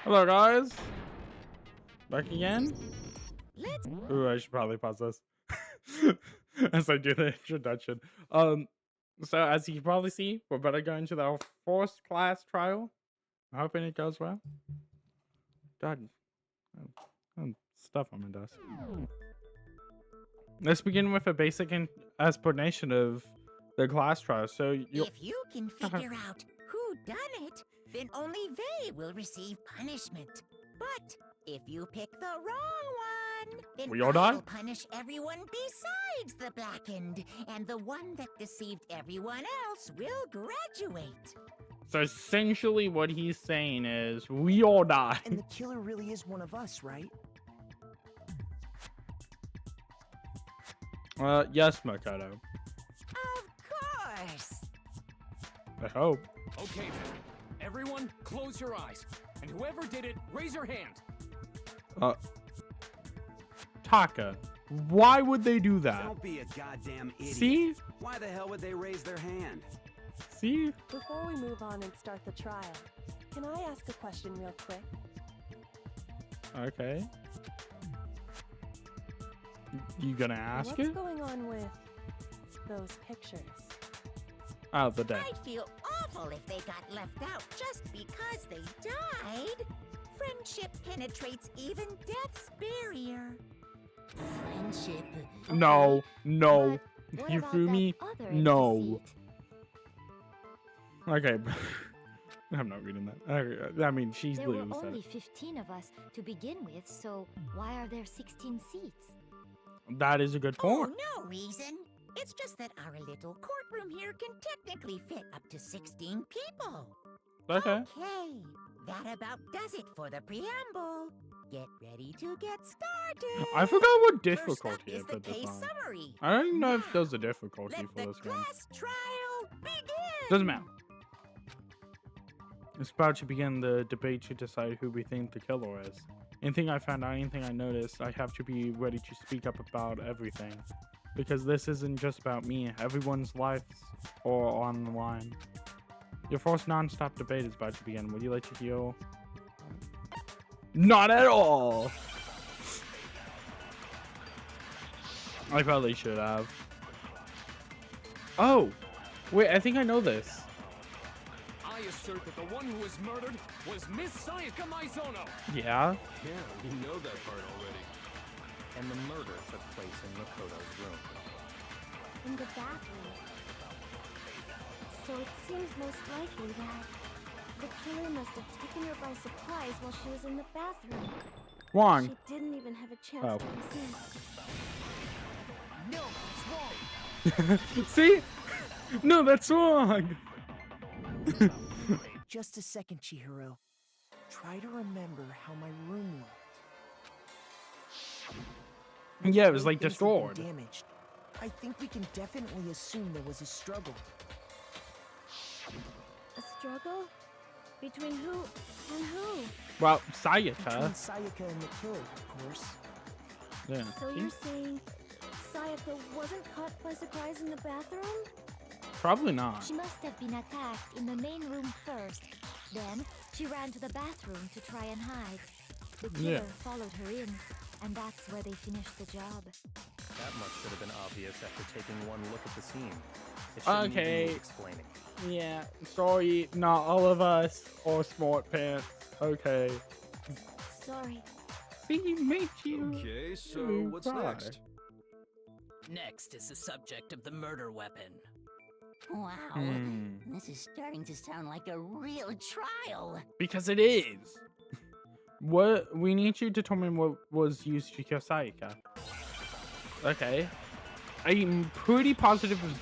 Hello, guys. Back again. Let's Ooh, I should probably pause this as I do the introduction. So as you can probably see, we're about to go into our first class trial. I'm hoping it goes well. God, stuff on my desk. Let's begin with a basic explanation of the class trial. So you, If you can figure out who done it, then only they will receive punishment. But if you pick the wrong one, then We all die? I'll punish everyone besides the blackened, and the one that deceived everyone else will graduate. so essentially, what he's saying is we all die. And the killer really is one of us, right? Yes, Makoto. Of course. I hope. Okay then. Everyone, close your eyes. And whoever did it, raise your hand. Taka, why would they do that? Don't be a goddamn idiot. See? Why the hell would they raise their hand? See? Before we move on and start the trial, can I ask a question real quick? Okay. You gonna ask What's it? going on with those pictures? Oh, the dead. I'd feel awful if they got left out just because they died. Friendship penetrates even death's barrier. Friendship. No, no. But what You about threw that me? other No. deceit? Okay. I'm not reading that. I mean, she's There were literally said only it. 15 of us to begin with, so why are there 16 seats? That is a good Oh, point. no reason. It's just that our little courtroom here can technically fit up to 16 people. Okay. Okay, that about does it for the preamble. Get ready to get started. I forgot what First up difficulty is I the put this case on. summary. I don't even know if Now, there's a difficulty Let for the this one. class trial begin. Doesn't matter. It's about to begin the debate to decide who we think the killer is. Anything I found out, anything I noticed, I have to be ready to speak up about everything. Because this isn't just about me. Everyone's lives are on the line. Your first non-stop debate is about to begin. Would you like to heal? Not at all! I probably should have. Oh! Wait, I think I know this. I assert that the one who was murdered was Miss Sayaka Maizono. Yeah? Yeah, you know that part already. And the murder took place in Makoto's room. In the bathroom. So it seems most likely that the killer must have taken her by surprise while she was in the bathroom. Wrong. She didn't even have a chance Oh. to resist. No, it's wrong. See? No, that's wrong. Just a second, Chihiro. Try to remember how my room looked. Yeah, it was like Things have been destroyed. damaged. I think we can definitely assume there was a struggle. A struggle? Between who and who? Well, Between Sayaka. Sayaka and the killer, of course. Yeah. So see? you're saying Sayaka wasn't caught by surprise in the bathroom? Probably not. She must have been attacked in the main room first. Then she ran to the bathroom to try and hide. The killer Yeah. followed her in, and that's where they finished the job. That much should have been obvious after taking one look at the scene. It shouldn't need Okay. me explaining. Yeah, sorry, not all of us are smart pants. Okay. Sorry. See, made you. Okay, so you what's cry. next? Next is the subject of the murder weapon. Wow, Hmm. this is starting to sound like a real trial. Because it is. What we need to determine what was used to kill Sayaka. Okay. I'm pretty positive it was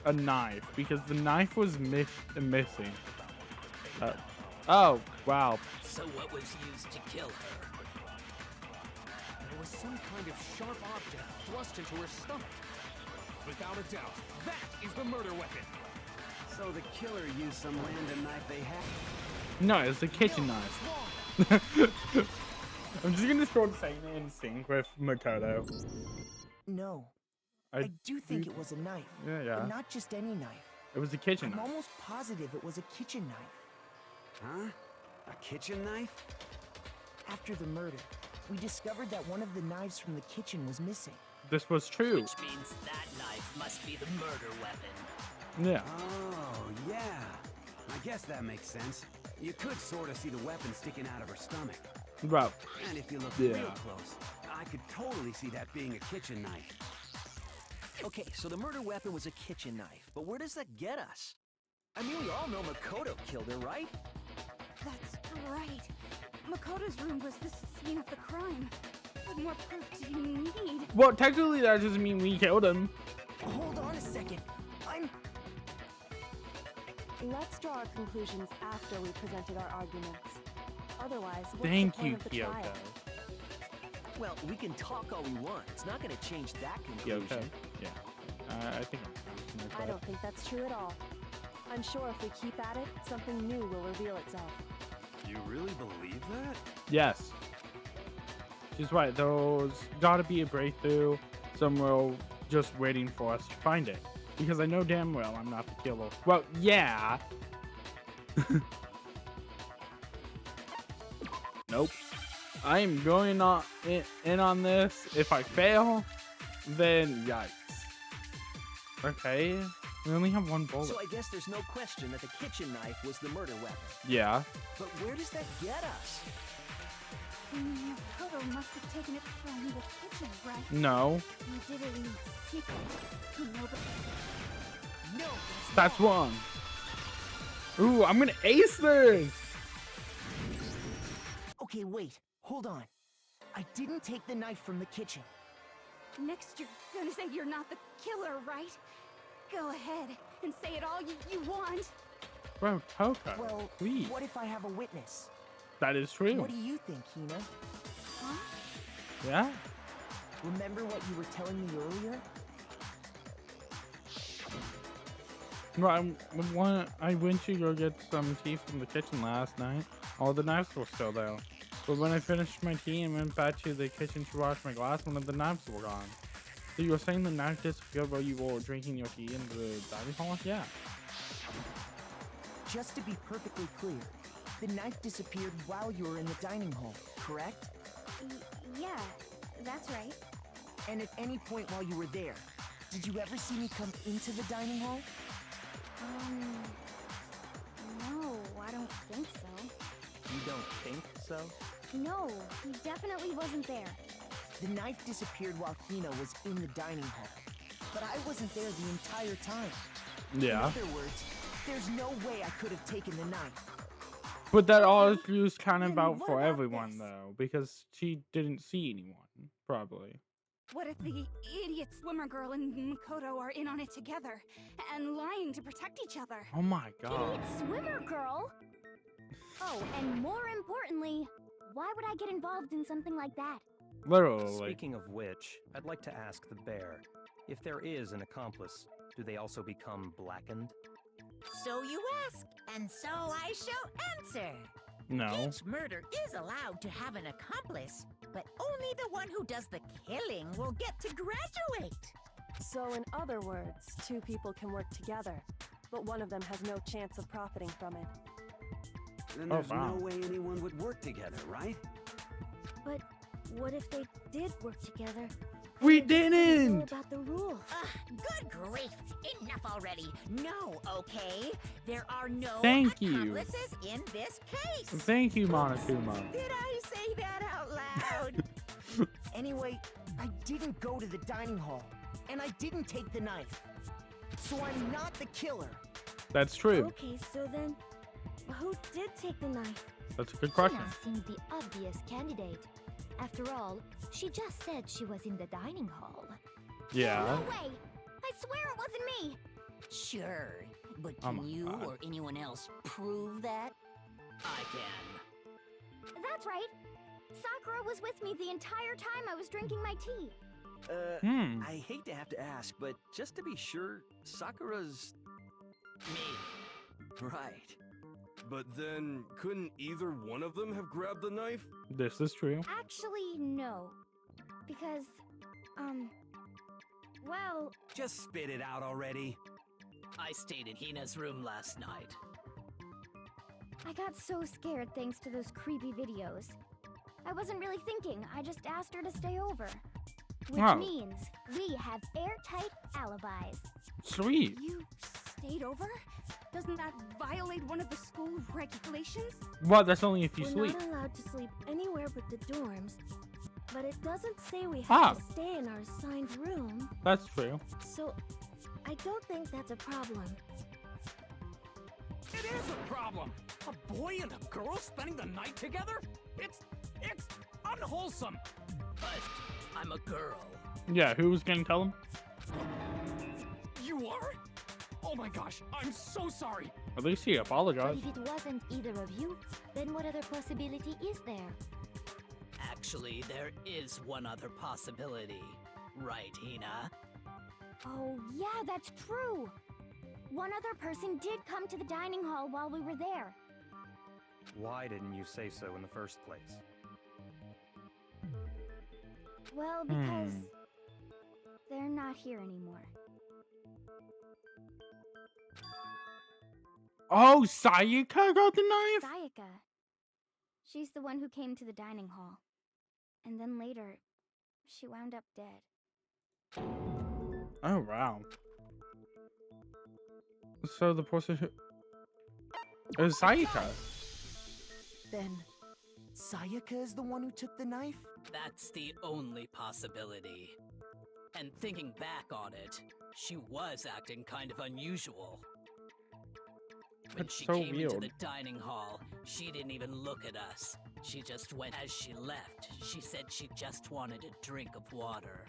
a knife because the knife was missing. Oh, wow. So what was used to kill her? There was some kind of sharp object thrust into her stomach. Without a doubt, that is the murder weapon. So the killer used some random knife they had. No, it's a kitchen No, knife. it's wrong. I'm just gonna start saying it in sync with Makoto. No, I do think it was a knife. Yeah. But not just any knife. It was a kitchen I'm knife. almost positive it was a kitchen knife. Huh? A kitchen knife? After the murder, we discovered that one of the knives from the kitchen was missing. This was true. Which means that knife must be the murder weapon. Yeah. Oh, yeah. I guess that makes sense. You could sort of see the weapon sticking out of her stomach. Well, And if you look Yeah. real close, I could totally see that being a kitchen knife. Okay, so the murder weapon was a kitchen knife, but where does that get us? I mean, we all know Makoto killed her, right? That's right. Makoto's room was the scene of the crime. What more proof do you need? well, technically that doesn't mean we killed him. Hold on a second. Let's draw our conclusions after we presented our arguments. Otherwise, what's Thank the point you, of the Kyoko. trial? Well, we can talk all we want. It's not going to change that Kyoko. conclusion. Yeah. I think I'm pronouncing it I right. don't think that's true at all. I'm sure if we keep at it, something new will reveal itself. You really believe that? Yes. She's right. There's gotta be a breakthrough somewhere just waiting for us to find it. Because I know damn well I'm not the killer. Well, yeah. Nope. I am going on in on this. If I fail, then yikes. Okay. We only have one bullet. So I guess there's no question that the kitchen knife was the murder weapon. Yeah. But where does that get us? Makoto must have taken it from the kitchen, right? No. He did it in secret. Nobody... No, That's wrong. Ooh, I'm gonna ace this. Okay, wait. Hold on. I didn't take the knife from the kitchen. Next, you're gonna say you're not the killer, right? Go ahead and say it all you want. Bro, Coco, Well, please. what if I have a witness? That is true. What do you think, Hina? Huh? Yeah. Remember what you were telling me earlier? Well, I went to go get some tea from the kitchen last night. All the knives were still there. But when I finished my tea and went back to the kitchen to wash my glass, one of the knives were gone. So you were saying the knife disappeared while you were drinking your tea in the dining hall? Yeah. Just to be perfectly clear, the knife disappeared while you were in the dining hall, correct? Yeah, that's right. And at any point while you were there, did you ever see me come into the dining hall? No, I don't think so. You don't think so? No, he definitely wasn't there. The knife disappeared while Hina was in the dining hall, but I wasn't there the entire time. Yeah. In other words, there's no way I could have taken the knife. But that all is kind of Then about what for about everyone, this? though, because she didn't see anyone, probably. What if the idiot swimmer girl and Makoto are in on it together and lying to protect each other? Oh my god. Idiot swimmer girl! Oh, and more importantly, why would I get involved in something like that? Literally. Speaking of which, I'd like to ask the bear, if there is an accomplice, do they also become blackened? So you ask, and so I shall answer. No. Each murder is allowed to have an accomplice, but only the one who does the killing will get to graduate. So in other words, two people can work together, but one of them has no chance of profiting from it. Then Oh, there's wow. no way anyone would work together, right? But what if they did work together? We Know didn't! about the rules. Good grief! Enough already. No, okay? There are no Thank you. accomplices in this case. Thank you, Monokuma. Did I say that out loud? Anyway, I didn't go to the dining hall, and I didn't take the knife. So I'm not the killer. That's true. Okay, so then, who did take the knife? That's a good question. Hina seems the obvious candidate. After all, she just said she was in the dining hall. Yeah. No way! I swear it wasn't me! Sure, but Oh can my you God. or anyone else prove that? I can. That's right. Sakura was with me the entire time I was drinking my tea. I hate to have to ask, but just to be sure, Sakura's... Me. Right. But then, couldn't either one of them have grabbed the knife? This is true. Actually, no. Because, well, Just spit it out already. I stayed in Hina's room last night. I got so scared thanks to those creepy videos. I wasn't really thinking. I just asked her to stay over. Which Oh. means we have airtight alibis. Sweet. You stayed over? Doesn't that violate one of the school regulations? What? That's only if you We're sleep. not allowed to sleep anywhere but the dorms, but it doesn't say we Ah. have to stay in our assigned room. That's true. So, I don't think that's a problem. It is a problem. A boy and a girl spending the night together? It's unwholesome. But I'm a girl. Yeah, who was gonna tell him? You are? Oh my gosh, I'm so sorry. At least he But apologized. if it wasn't either of you, then what other possibility is there? Actually, there is one other possibility. Right, Hina? Oh, yeah, that's true. One other person did come to the dining hall while we were there. Why didn't you say so in the first place? Well, because they're not here anymore. Oh, Sayaka got the knife? Sayaka. She's the one who came to the dining hall. And then later, she wound up dead. Oh, wow. So the person who... It was Sayaka. Then, Sayaka is the one who took the knife? That's the only possibility. And thinking back on it, she was acting kind of unusual. When That's she so came into weird. the dining hall, she didn't even look at us. She just went. As she left, she said she just wanted a drink of water.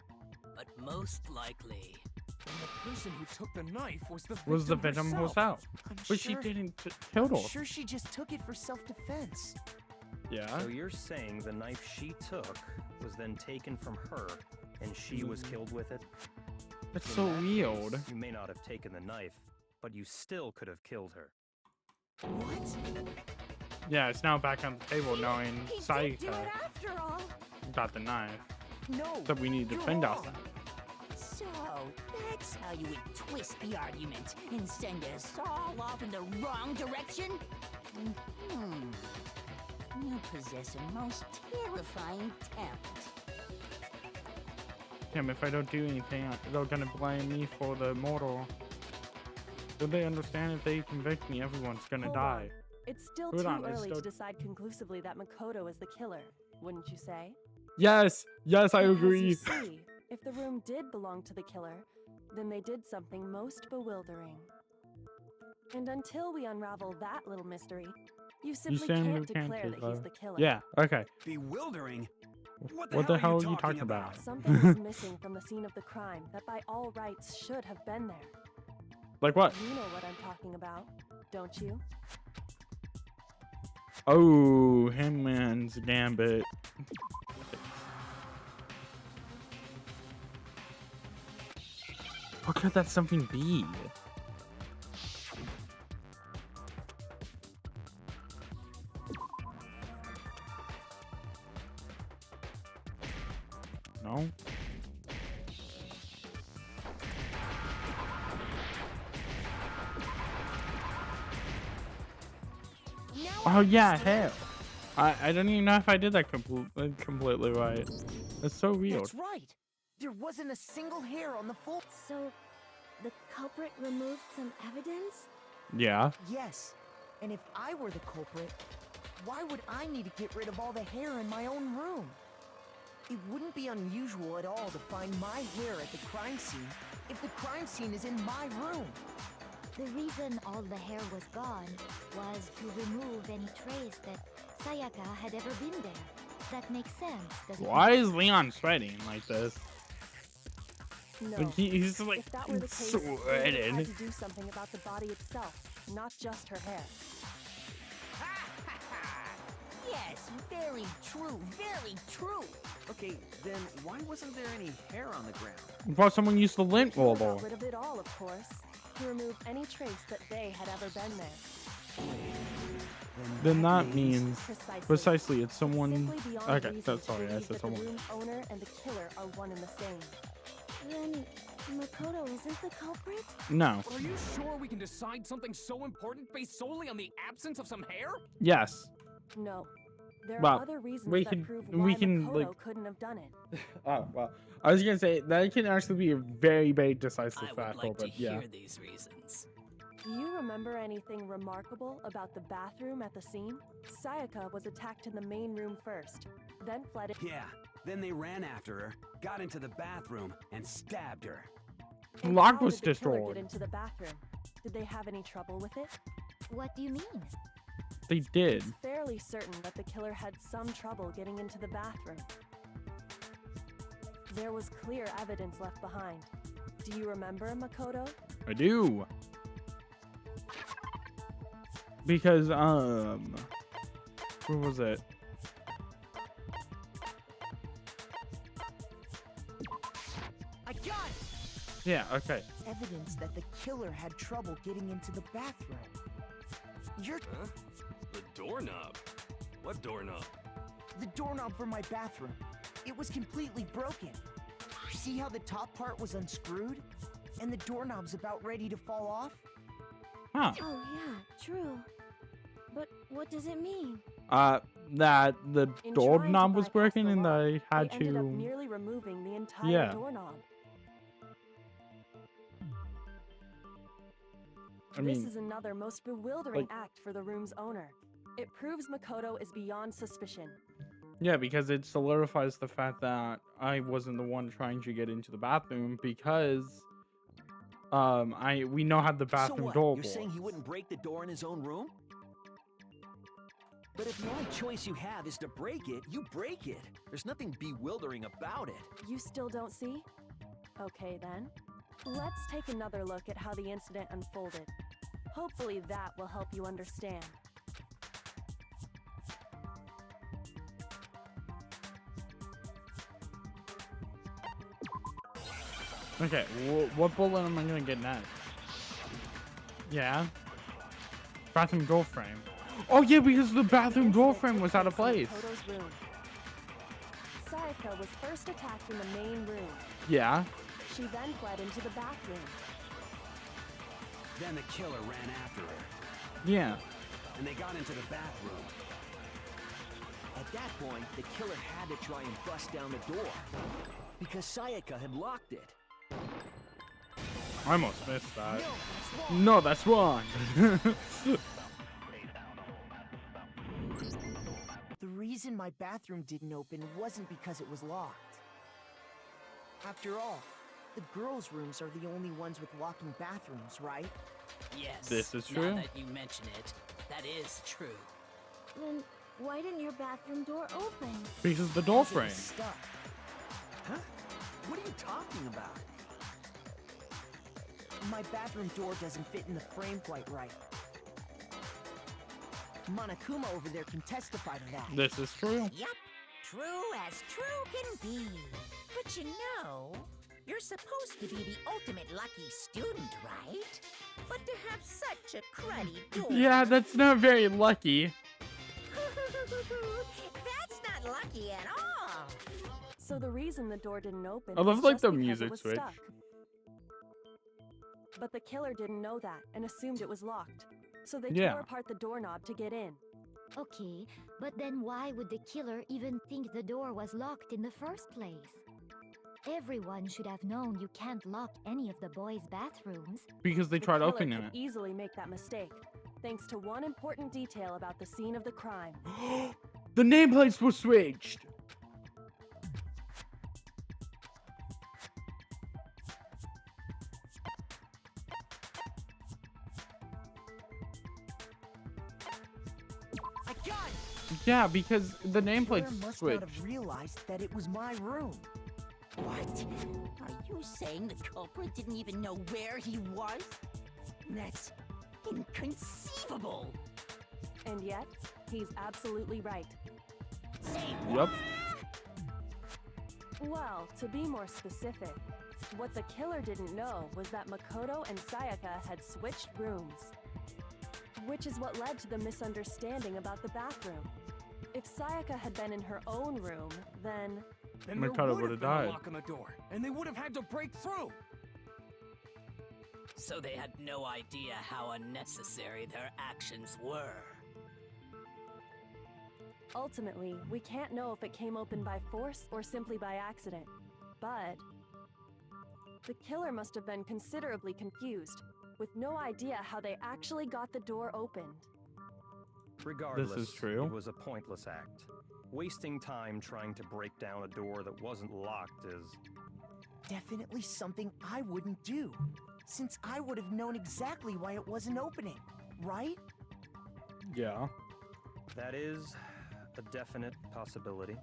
But most likely, And the person who took the knife was the Venom herself. herself. I'm But sure, she didn't kill I'm her. sure she just took it for self-defense. Yeah. So you're saying the knife she took was then taken from her, and she was killed with it? That's In so that weird. case, you may not have taken the knife, but you still could have killed her. What? Yeah, it's now back on the table knowing He did do Sayaka it after all. got the knife. No. So we need to you're defend wrong. ourselves. So, that's how you would twist the argument and send us all off in the wrong direction? You possess a most terrifying talent. Damn, if I don't do anything, they're gonna blame me for the murder. Do they understand if they convict me, everyone's gonna Hold die? on. It's still Hold too on, it's early still- to decide conclusively that Makoto is the killer, wouldn't you say? Yes! Yes, I Because agree! You see, if the room did belong to the killer, then they did something most bewildering. And until we unravel that little mystery, you simply saying can't we can't declare that he's the killer. Yeah, okay. Bewildering? What the hell are you talking about? Something is missing from the scene of the crime that by all rights should have been there. Like what? You know what I'm talking about, don't you? Oh, Hitman's Gambit. What could that something be? No? Oh yeah, hell. I don't even know if I did that completely right. That's so weird. That's right. There wasn't a single hair on the floor. So, the culprit removed some evidence? Yeah. Yes. And if I were the culprit, why would I need to get rid of all the hair in my own room? It wouldn't be unusual at all to find my hair at the crime scene if the crime scene is in my room. The reason all the hair was gone was to remove any trace that Sayaka had ever been there. That makes sense, doesn't Why it? is Leon sweating like this? No. Like he's like If that were the case, they would have sweating. had to do something about the body itself, not just her hair. Yes, very true, very true. Okay, then why wasn't there any hair on the ground? Before someone used the lint Killer roller. got rid of it all, of course, to remove any trace that they had ever been there. Then that means Precisely. precisely it's someone. Simply beyond Okay, reason that's to sorry, I believe said that someone. The room's owner and the killer are one and the same. Then, Makoto isn't the culprit? No. Are you sure we can decide something so important based solely on the absence of some hair? Yes. No. There Well, are other reasons we that can- prove we why can, Makoto like- couldn't have done it. Oh well, I was gonna say that can actually be a very, very decisive I would factor, like to but yeah. hear these reasons. Do you remember anything remarkable about the bathroom at the scene? Sayaka was attacked in the main room first, then fled in. Yeah, then they ran after her, got into the bathroom, and stabbed her. And Lock how was did the killer destroyed. get into the bathroom? Did they have any trouble with it? What do you mean? They did. It's fairly certain that the killer had some trouble getting into the bathroom. There was clear evidence left behind. Do you remember, Makoto? I do. Because what was it? I got it! Yeah, okay. Evidence that the killer had trouble getting into the bathroom. You're Huh? The doorknob? What doorknob? the doorknob for my bathroom. It was completely broken. See how the top part was unscrewed? And the doorknob's about ready to fall off? Huh. Oh, yeah, true. But what does it mean? That the In trying doorknob to was bypass broken the and lock, I had they ended up to. merely removing the entire Yeah. doorknob. I This mean, is another most bewildering like- act for the room's owner. It proves Makoto is beyond suspicion. yeah, because it solidifies the fact that I wasn't the one trying to get into the bathroom because we know how the So bathroom what? door You're saying he works. wouldn't break the door in his own room? But if the only choice you have is to break it, you break it. There's nothing bewildering about it. You still don't see? Okay then. Let's take another look at how the incident unfolded. Hopefully that will help you understand. Okay, what bullet am I gonna get next? Yeah. Bathroom door frame. Oh yeah, because the bathroom door frame was out of place. Makoto's room. Sayaka was first attacked in the main room. Yeah. She then fled into the bathroom. Then the killer ran after her, Yeah. and they got into the bathroom. At that point, the killer had to try and bust down the door. Because Sayaka had locked it. I almost missed that. No, that's wrong. The reason my bathroom didn't open wasn't because it was locked. After all, the girls' rooms are the only ones with locking bathrooms, right? Yes. This is Now true. that you mention it, that is true. Then why didn't your bathroom door open? Because the door It frame. was stuck. Huh? What are you talking about? My bathroom door doesn't fit in the frame quite right. Monokuma over there can testify to that. This is true. Yep, true as true can be. But you know, you're supposed to be the ultimate lucky student, right? But to have such a cruddy door. Yeah, that's not very lucky. That's not lucky at all. So the reason the door didn't open I love, was like, just the because music it was switch. stuck. But the killer didn't know that and assumed it was locked. So they Yeah. tore apart the doorknob to get in. Okay, but then why would the killer even think the door was locked in the first place? Everyone should have known you can't lock any of the boys' bathrooms. Because they The tried killer opening could it. easily make that mistake, thanks to one important detail about the scene of the crime. The nameplates were switched. I got it! Yeah, because the Killer nameplates must not switched. have realized that it was my room. What? Are you saying the culprit didn't even know where he was? That's inconceivable. And yet, he's absolutely right. Say Yup. Well, to be more specific, what the killer didn't know was that Makoto and Sayaka had switched rooms. Which is what led to the misunderstanding about the bathroom. If Sayaka had been in her own room, then Then Makoto there would've would have been died. a lock on the door, and they would have had to break through. So they had no idea how unnecessary their actions were. Ultimately, we can't know if it came open by force or simply by accident. But the killer must have been considerably confused, with no idea how they actually got the door opened. Regardless, true. it was a pointless act. Wasting time trying to break down a door that wasn't locked is... Definitely something I wouldn't do, since I would have known exactly why it wasn't opening, right? Yeah. That is a definite possibility.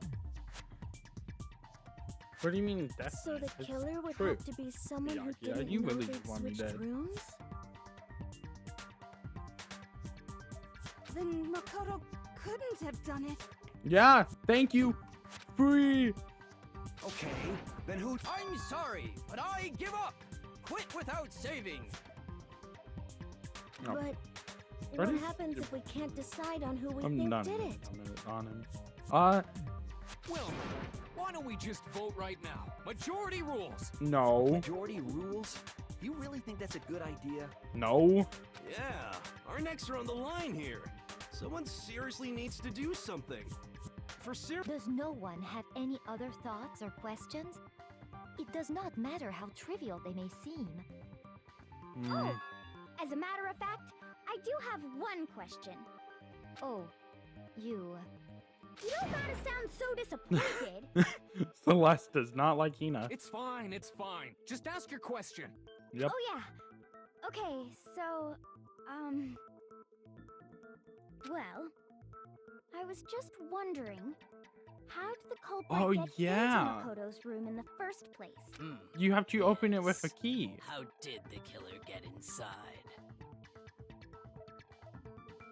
What do you mean definite? So the It's killer would true. have to be someone who Yeah, didn't you know really they'd want me switched dead. rooms? Then Makoto couldn't have done it. Yeah, thank you. Free. Okay, then who? I'm sorry, but I give up. Quit without saving. No. But What what is- happens if we can't decide on who we I'm think not did it? on him. Well, why don't we just vote right now? Majority rules. No. Majority rules? You really think that's a good idea? No. Yeah, our necks are on the line here. Someone seriously needs to do something. For serious. Does no one have any other thoughts or questions? It does not matter how trivial they may seem. Mm. As a matter of fact, I do have one question. Oh, you. You don't gotta sound so disappointed. Celeste does not like Hina. It's fine, it's fine. Just ask your question. Yep. Oh yeah. Okay, so, well, I was just wondering, how did the culprit Oh, get yeah. into Makoto's room in the first place? You have to open it with a key. How did the killer get inside?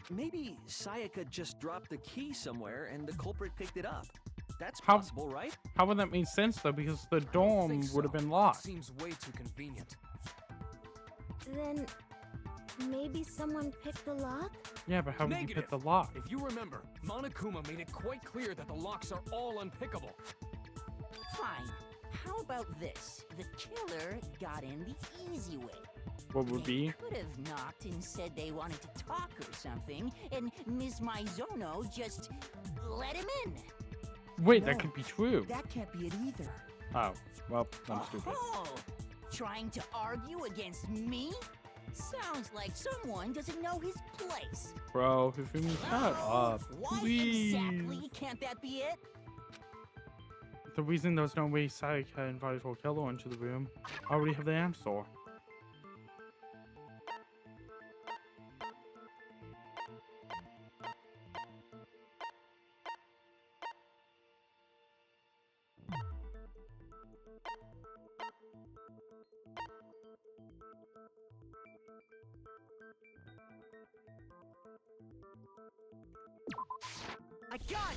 Maybe Sayaka just dropped the key somewhere and the culprit picked it up. That's How- possible, right? How would that make sense though? Because the dorm Think would have so. been locked. Seems way too convenient. Then, maybe someone picked the lock? Yeah, but how would you Negative. pick the lock? If you remember, Monokuma made it quite clear that the locks are all unpickable. Fine. How about this? The killer got in the easy way. What would They be? could have knocked and said they wanted to talk or something, and Ms. Maizono just let him in. Wait, No, that could be true. That can't be it either. Oh, well, I'm stupid. Oh, trying to argue against me? Sounds like someone doesn't know his place. Bro, Hifumi, shut up. Why Please. exactly can't that be it? The reason there's no way Sayaka invited her killer into the room, I already have the answer. I got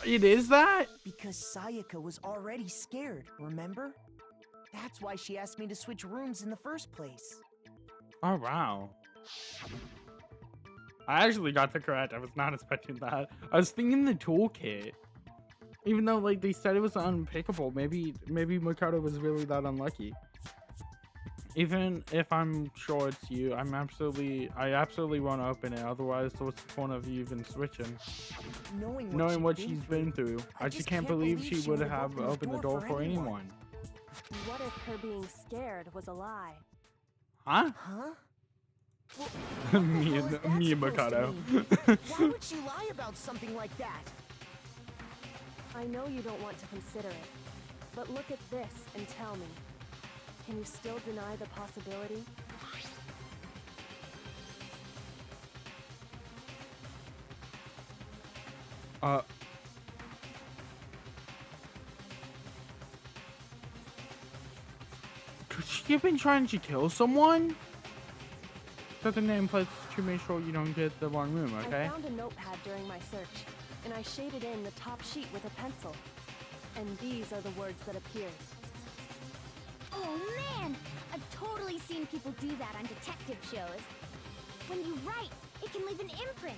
it! It is that? Because Sayaka was already scared, remember? That's why she asked me to switch rooms in the first place. Oh, wow. I actually got the correct. I was not expecting that. I was thinking the toolkit. Even though, like, they said it was unpickable, maybe Makoto was really that unlucky. Even if I'm sure it's you, I absolutely want to open it. Otherwise, what's the point of you even switching? Knowing what she's been through, I just can't believe she would have opened the door for anyone. What if her being scared was a lie? Huh? Huh? me and Makoto. Why would she lie about something like that? I know you don't want to consider it, but look at this and tell me. Can you still deny the possibility? Could she have been trying to kill someone? Set the nameplates to make sure you don't get the wrong room, okay? I found a notepad during my search, and I shaded in the top sheet with a pencil. And these are the words that appeared. Oh man! I've totally seen people do that on detective shows. When you write, it can leave an imprint.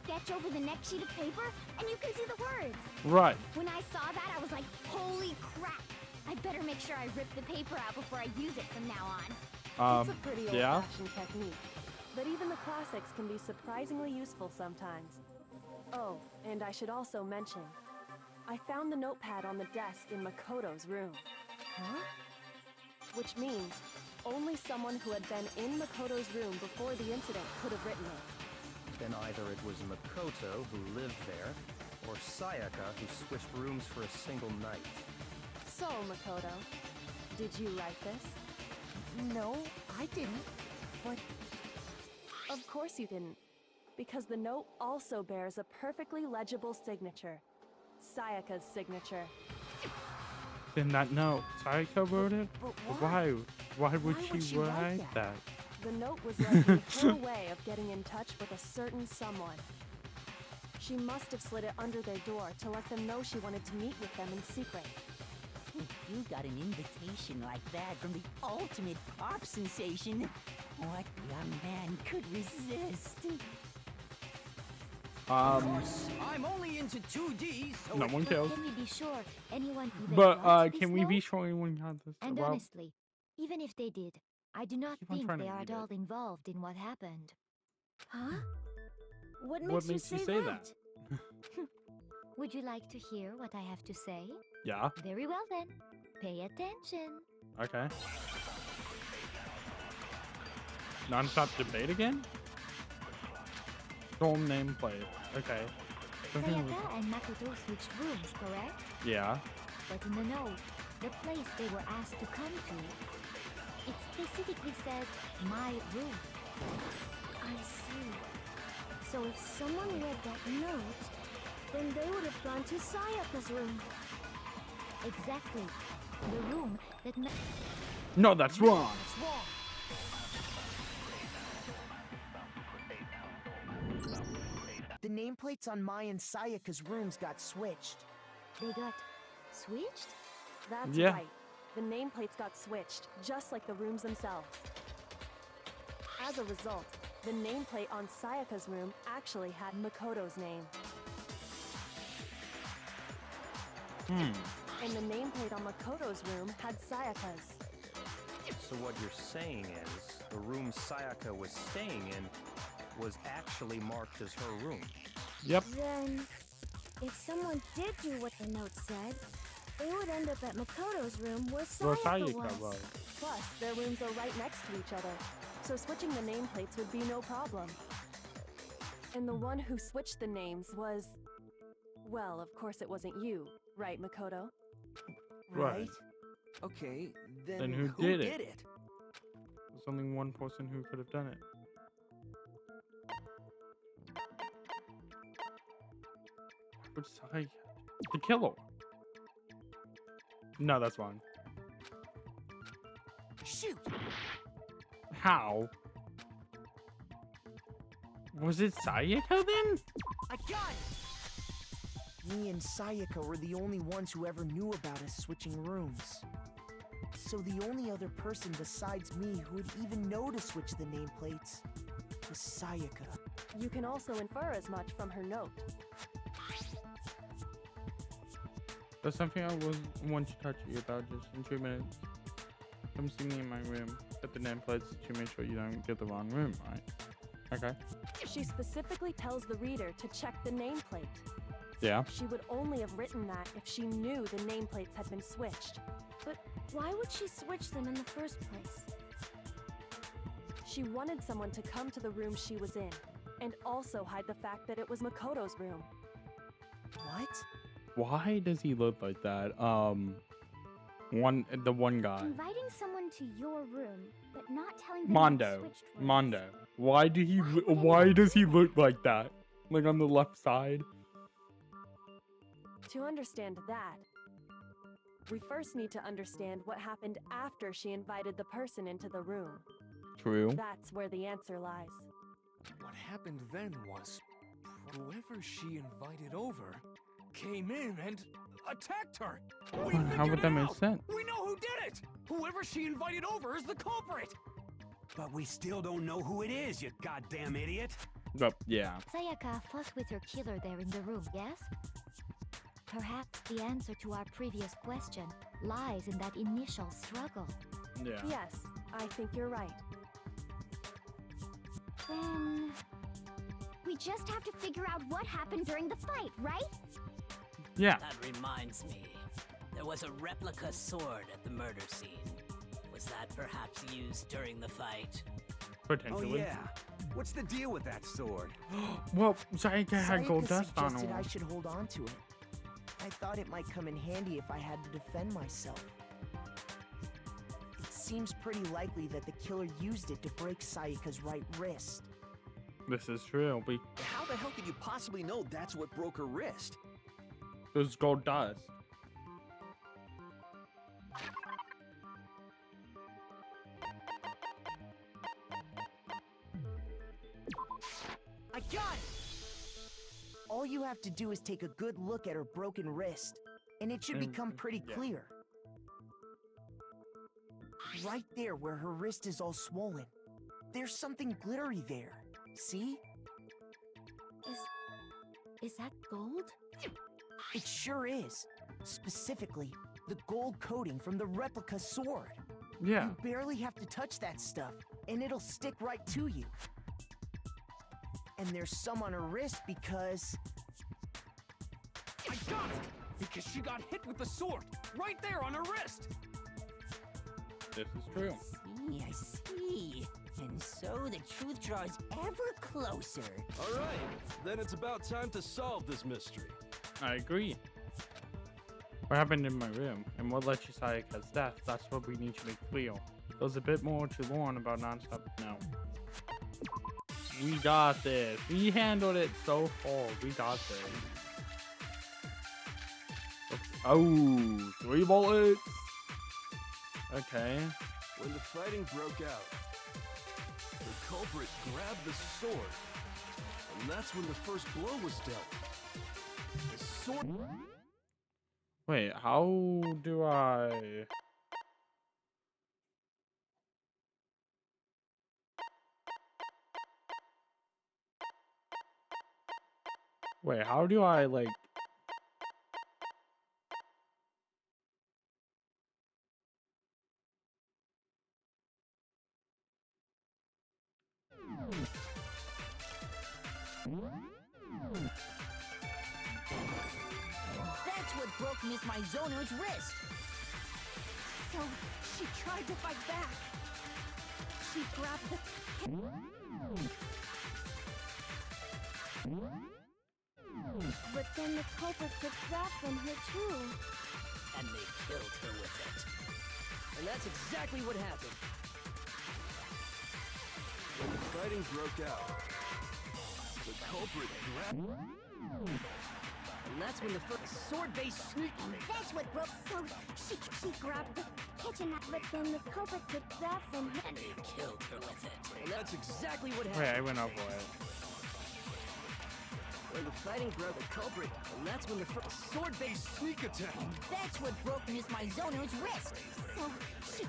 Sketch over the next sheet of paper, and you can see the words. Right. When I saw that, I was like, holy crap! I better make sure I rip the paper out before I use it from now on. It's a pretty yeah. old-fashioned technique, but even the classics can be surprisingly useful sometimes. Oh, and I should also mention, I found the notepad on the desk in Makoto's room. Huh? Which means only someone who had been in Makoto's room before the incident could have written it. Then either it was Makoto who lived there, or Sayaka who switched rooms for a single night. So, Makoto, did you write this? No, I didn't. But Of course you didn't, because the note also bears a perfectly legible signature. Sayaka's signature. Then that note, Sayaka wrote it? But Why? Why would Why she would she write write that? The note was likely her way of getting in touch with a certain someone. She must have slid it under their door to let them know she wanted to meet with them in secret. If you got an invitation like that from the ultimate pop sensation, what young man could resist? I'm only into 2D, so No one cares. Can we be sure anyone even But wrote this can we be note? sure anyone got this? And Well, honestly, even if they did, I do not Keep on think trying they to are read at all it. involved in what happened. Huh? What What makes, makes you say that? Would you like to hear what I have to say? yeah. Very well then. Pay attention. Okay. Non-stop debate again? Storm nameplate. Okay. Something with- Sayaka and Makoto switched rooms, correct? yeah. But in the note, the place they were asked to come to, it specifically says my room. I see. So if someone read that note, then they would have gone to Sayaka's room. Exactly. The room that No, that's wrong. the nameplates on Mai and Sayaka's rooms got switched. They got switched? That's Yeah. right. The nameplates got switched, just like the rooms themselves. As a result, the nameplate on Sayaka's room actually had Makoto's name. And the nameplate on Makoto's room had Sayaka's. So what you're saying is, the room Sayaka was staying in was actually marked as her room. Yep. Then, if someone did do what the note said, they would end up at Makoto's room where Where Sayaka Sayaka was. was. Plus, their rooms are right next to each other, so switching the nameplates would be no problem. And the one who switched the names was... Well, of course it wasn't you, right, Makoto? Right. Okay, then, Then who did did it? There's only one person who could have done it. Would Sayaka... The killer. No, that's wrong. Shoot! How? Was it Sayaka then? I got it! Me and Sayaka were the only ones who ever knew about us switching rooms. So the only other person besides me who would even know to switch the nameplates was Sayaka. You can also infer as much from her note. There's something I want to touch you about just in 2 minutes. Come see me in my room. Get the nameplates to make sure you don't get the wrong room, right? Okay. She specifically tells the reader to check the nameplate. Yeah. She would only have written that if she knew the nameplates had been switched. But why would she switch them in the first place? She wanted someone to come to the room she was in, and also hide the fact that it was Makoto's room. What? Why does he look like that? The one guy. Inviting someone to your room, but not telling them Mondo. you switched rooms. Mondo. Why does he look like that? Like on the left side? To understand that, we first need to understand what happened after she invited the person into the room. True. That's where the answer lies. What happened then was, whoever she invited over came in and attacked her. We How would figured that it make out. sense? We know who did it. Whoever she invited over is the culprit. But we still don't know who it is, you goddamn idiot. But yeah. Sayaka fought with her killer there in the room, yes? Perhaps the answer to our previous question lies in that initial struggle. Yeah. Yes, I think you're right. Then we just have to figure out what happened during the fight, right? Yeah. That reminds me. There was a replica sword at the murder scene. Was that perhaps used during the fight? Oh Potentially. yeah. What's the deal with that sword? Well, Sayaka had gold Sayaka dust on suggested her. I should hold on to it. I thought it might come in handy if I had to defend myself. It seems pretty likely that the killer used it to break Sayaka's right wrist. This is true. How the hell could you possibly know that's what broke her wrist? There's gold dust. I got it! All you have to do is take a good look at her broken wrist, and it should become pretty clear. Right there where her wrist is all swollen, there's something glittery there. See? Is that gold? It sure is. Specifically, the gold coating from the replica sword. Yeah. You barely have to touch that stuff, and it'll stick right to you. And there's some on her wrist because... I got it! Because she got hit with the sword, right there on her wrist! This is true. I see. And so the truth draws ever closer. All right, then it's about time to solve this mystery. I agree. What happened in my room, and what led to Sayaka's death, that's what we need to make clear. There's a bit more to learn about Nonstop now. We got this. We handled it so far. We got this. Oh, 3 bullets. Okay. When the fighting broke out, the culprit grabbed the sword, and that's when the first blow was dealt. The sword... Wait, how do I... Wait, how do I, like... That's what broke Miss Mizono's wrist. So she tried to fight back. She grabbed the... But then the culprit took that from her too. And they killed her with it. And that's exactly what happened. When the fighting broke out, the culprit grabbed... And that's when the first sword-based sneak... That's what broke... So she grabbed the kitchen knife, but then the culprit took that from her. And they killed her with it. And that's exactly what happened. Wait, I went over it. When the fighting broke, the culprit... And that's when the first sword-based sneak attack. That's what broke Miss Mizono's wrist. So she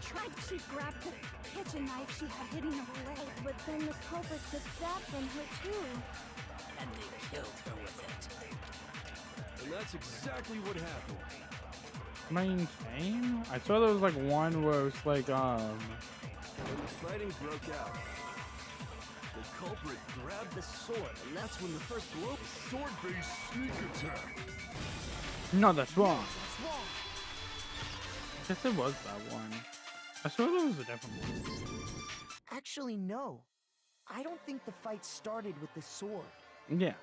grabbed the kitchen knife she had hidden in her leg. But then the culprit took that from her too. And they killed her with it. And that's exactly what happened. Maintain? I saw there was like one where it was like, When the fighting broke out, the culprit grabbed the sword, and that's when the first blow... Sword-based sneak attack. No, that's wrong. I guess it was that one. I saw there was a different one. Actually, no. I don't think the fight started with the sword. Yeah.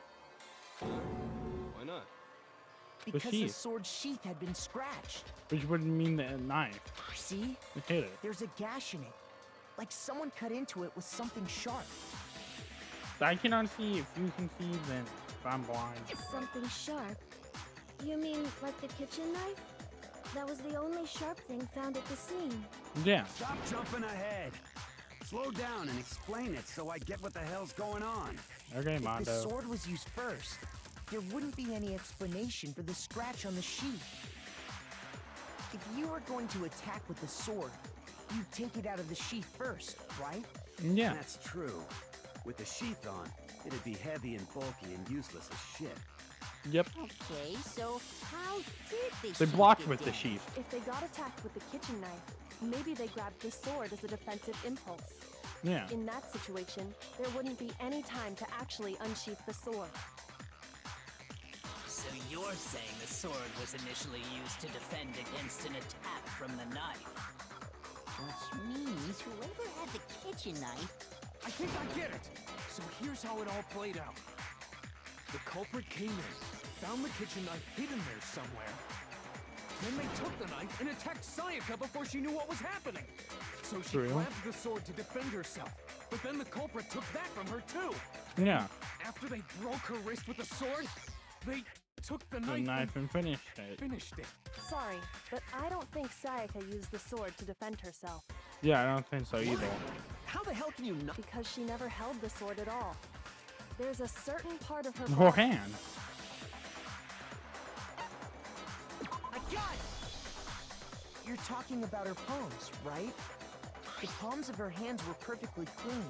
Why not? Because the sheath. sword's sheath had been scratched. Which wouldn't mean the knife. See? It hit it. There's a gash in it. Like someone cut into it with something sharp. I cannot see. If you can see, then I'm blind. Something sharp. You mean like the kitchen knife? That was the only sharp thing found at the scene. Yeah. Stop jumping ahead. Slow down and explain it so I get what the hell's going on. Okay, If the Mondo. sword was used first, there wouldn't be any explanation for the scratch on the sheath. If you were going to attack with the sword, you'd take it out of the sheath first, right? Yeah. That's true. With the sheath on, it'd be heavy and bulky and useless as shit. Yep. Okay, so how did they They sheath blocked get with the damaged? sheath. If they got attacked with the kitchen knife, maybe they grabbed the sword as a defensive impulse. Yeah. In that situation, there wouldn't be any time to actually unsheath the sword. So you're saying the sword was initially used to defend against an attack from the knife? Which means whoever had the kitchen knife... I think I get it! So here's how it all played out. The culprit came in, found the kitchen knife hidden there somewhere. Then they took the knife and attacked Sayaka before she knew what was happening. So she grabbed the sword to defend herself. But then the culprit took that from her too. Yeah. After they broke her wrist with the sword, they took the The knife, knife and finished it. Sorry, but I don't think Sayaka used the sword to defend herself. Yeah, I don't think so either. How the hell can you not? Because she never held the sword at all. There's a certain part of her Her body- hand. I got it! You're talking about her palms, right? The palms of her hands were perfectly clean,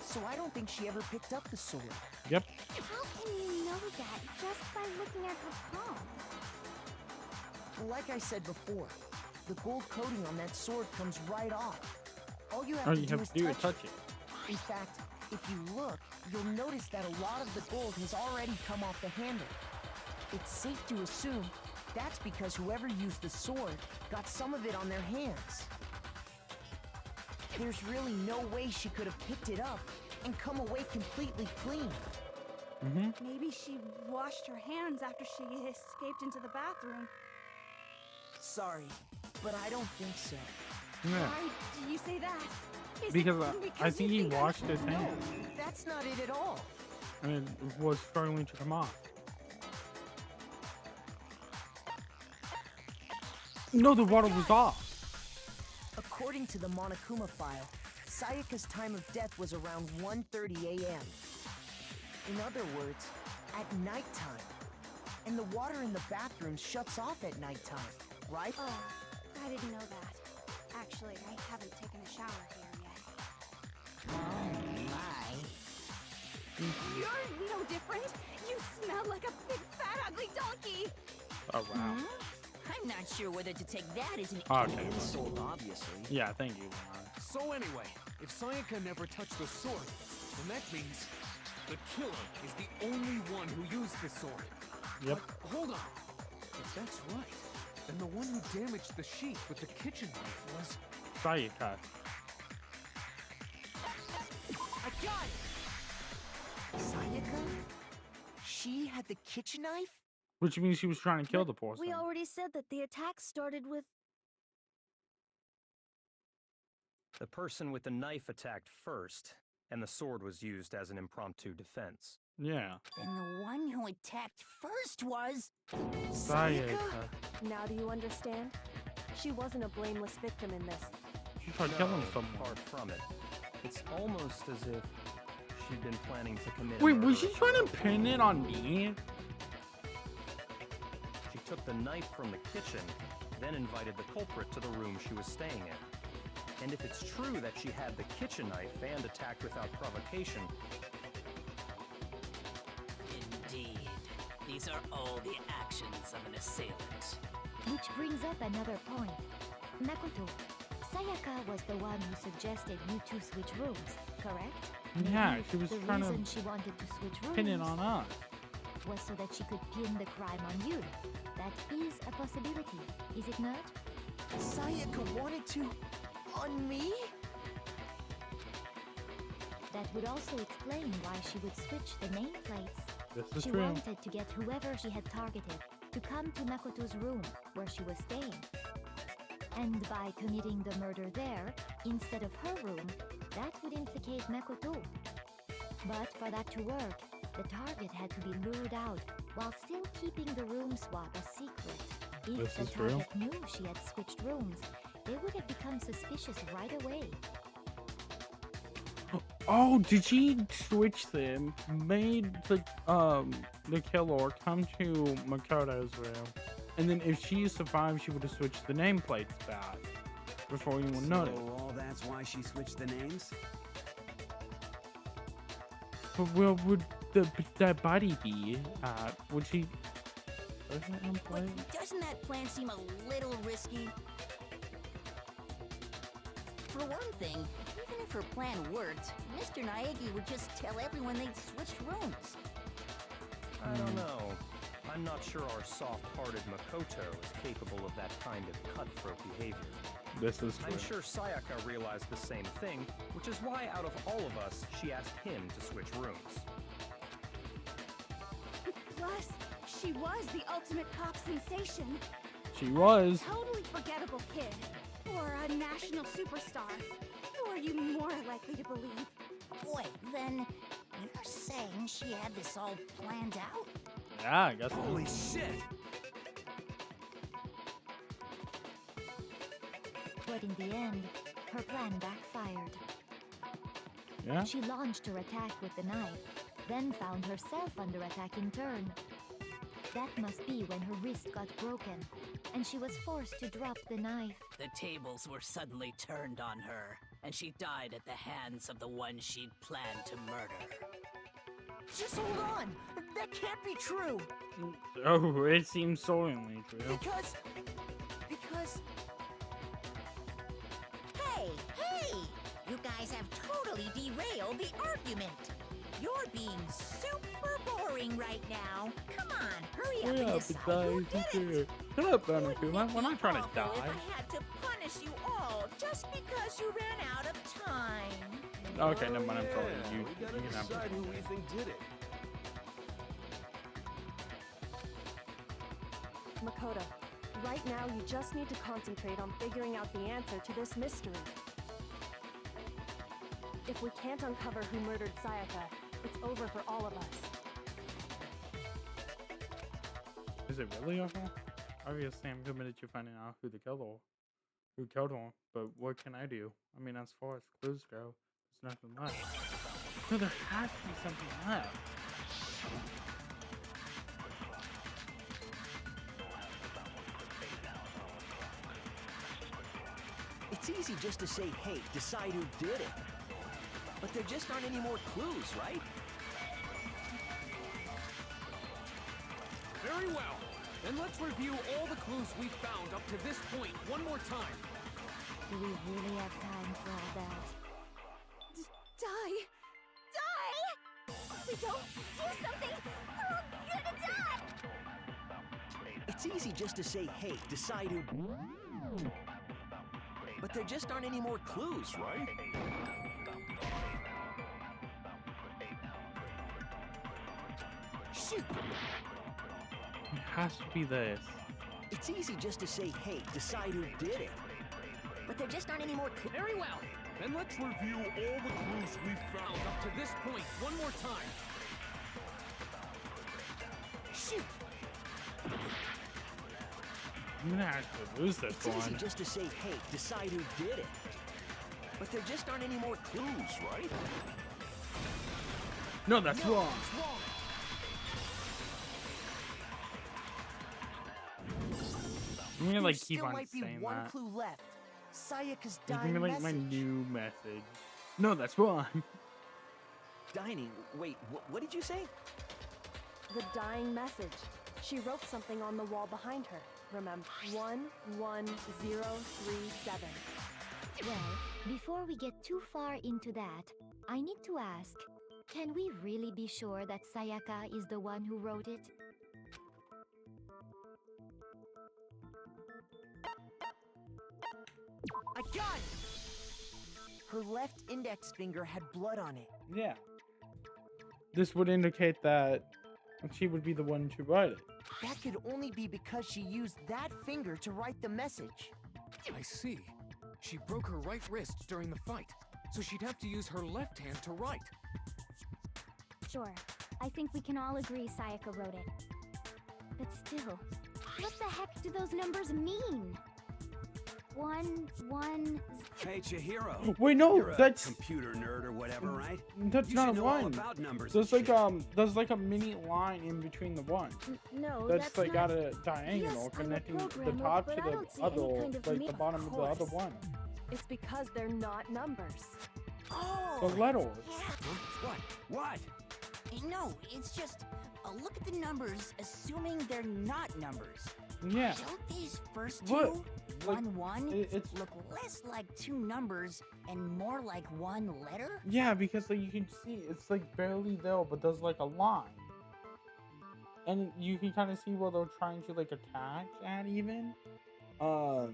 so I don't think she ever picked up the sword. Yep. How can you know that just by looking at her palms? Like I said before, the gold coating on that sword comes right off. All you have All to you do have is to do is touch touch it. In fact, if you look, you'll notice that a lot of the gold has already come off the handle. It's safe to assume that's because whoever used the sword got some of it on their hands. There's really no way she could have picked it up and come away completely clean. Maybe she washed her hands after she escaped into the bathroom. Sorry, but I don't think so. Yeah. Why do you say that? Is it Because I because think you he washed his No, hands. that's not it at all. And it was struggling to come off. No, the water was off. According to the Monokuma file, Sayaka's time of death was around 1:30 a.m. In other words, at nighttime. And the water in the bathroom shuts off at nighttime, right? Oh, I didn't know that. Actually, I haven't taken a shower here yet. Oh, my. You're no different. You smell like a big, fat, ugly donkey. Oh, wow. I'm not sure whether to take that as an Okay. insult, obviously. Yeah, thank you, Juan. So anyway, if Sayaka never touched the sword, then that means the killer is the only one who used the sword. Yep. But hold on. If that's right, then the one who damaged the sheath with the kitchen knife was... Sayaka. I got it! Sayaka? She had the kitchen knife? Which means she was trying to kill the poor We son. already said that the attack started with... The person with the knife attacked first, and the sword was used as an impromptu defense. Yeah. Then the one who attacked first was... Sayaka. Now do you understand? She wasn't a blameless victim in this. She tried killing someone. Far from it. It's almost as if she'd been planning to commit. Wait, was she trying to pin it on me? She took the knife from the kitchen, then invited the culprit to the room she was staying in. And if it's true that she had the kitchen knife and attacked without provocation, Indeed. These are all the actions of an assailant. Which brings up another point. Makoto, Sayaka was the one who suggested you two switch rooms, correct? Yeah, Maybe she was the trying reason to she wanted to switch rooms pin it on us. was so that she could pin the crime on you. That is a possibility, is it not? Sayaka wanted to... on me? That would also explain why she would switch the nameplates. This is She true. wanted to get whoever she had targeted to come to Makoto's room where she was staying. And by committing the murder there, instead of her room, that would implicate Makoto. But for that to work, the target had to be lured out while still keeping the room swap a secret. If This the is true. target knew she had switched rooms, they would have become suspicious right away. Oh, did she switch them? Made the killer come to Makoto's room, and then if she survived, she would have switched the nameplates back before anyone noticed. So all that's why she switched the names? But where would that body be at? Would she? Doesn't that plan seem a little risky? For one thing, even if if her plan worked, Mr. Naegi would just tell everyone they'd switched rooms. I don't know. I'm not sure our soft-hearted Makoto is capable of that kind of cutthroat behavior. This is true. I'm sure Sayaka realized the same thing, which is why out of all of us, she asked him to switch rooms. Plus, she was the ultimate pop sensation. She was. Totally forgettable kid. Or a national superstar. Who are you more likely to believe? Wait, then you're saying she had this all planned out? Yeah, I guess. Holy shit! But in the end, her plan backfired. Yeah. She launched her attack with the knife, then found herself under attack in turn. That must be when her wrist got broken, and she was forced to drop the knife. The tables were suddenly turned on her, and she died at the hands of the one she'd planned to murder. Just hold on! That can't be true! Oh, it seems sorely true. Because... Hey! You guys have totally derailed the argument. You're being super boring right now. Come on, hurry up and decide who did it. Shut up, Banakuma. We're not trying to die. If I had to punish you all just because you ran out of time. Okay, never mind. I'm sorry. We gotta you can have decide who we think did it. Makoto, right now you just need to concentrate on figuring out the answer to this mystery. If we can't uncover who murdered Sayaka, it's over for all of us. Is it really over? Obviously, I'm committed to finding out who killed her. But what can I do? I mean, as far as clues go, there's nothing left. No, there has to be something left. It's easy just to say, hey, decide who did it. But there just aren't any more clues, right? Very well. Then let's review all the clues we've found up to this point one more time. Do we really have time for all that? Die! Die! If we don't do something, we're gonna die! It's easy just to say, hey, decide who... But there just aren't any more clues, right? Shoot! It has to be this. It's easy just to say, hey, decide who did it. But there just aren't any more clues. Very well. Then let's review all the clues we've found up to this point one more time. Shoot! I'm gonna actually lose this It's one. easy just to say, hey, decide who did it. But there just aren't any more clues, right? No, that's wrong. It's wrong. I'm gonna like There keep still on might be saying one that. clue left. Sayaka's It's dying gonna be like my message. new message. No, that's wrong. Dining. Wait, what did you say? The dying message. She wrote something on the wall behind her. Remember, 11037. Well, before we get too far into that, I need to ask, can we really be sure that Sayaka is the one who wrote it? I got it! Her left index finger had blood on it. Yeah. This would indicate that she would be the one to write it. That could only be because she used that finger to write the message. I see. She broke her right wrist during the fight, so she'd have to use her left hand to write. Sure, I think we can all agree Sayaka wrote it. But still, what the heck do those numbers mean? 1, 1... Hey, Chihiro. Wait, no, You're a that's computer nerd or whatever, right? That's You not a should know all one. about numbers There's and like there's like a mini line in between the ones. No, That's like not... got a diagonal Yes, I'm a connecting the programmer, top but to I the don't see other, any kind of like me- the bottom of the other course. one. It's because they're not numbers. Oh! The letters. Yeah. What? No, it's just look at the numbers, assuming they're not numbers. Yeah. Don't these first two? What? like, 1-1 it's look less like two numbers and more like one letter? yeah, because like you can see it's like barely there, but there's like a line, and you can kind of see where they're trying to like attach at even. Ah,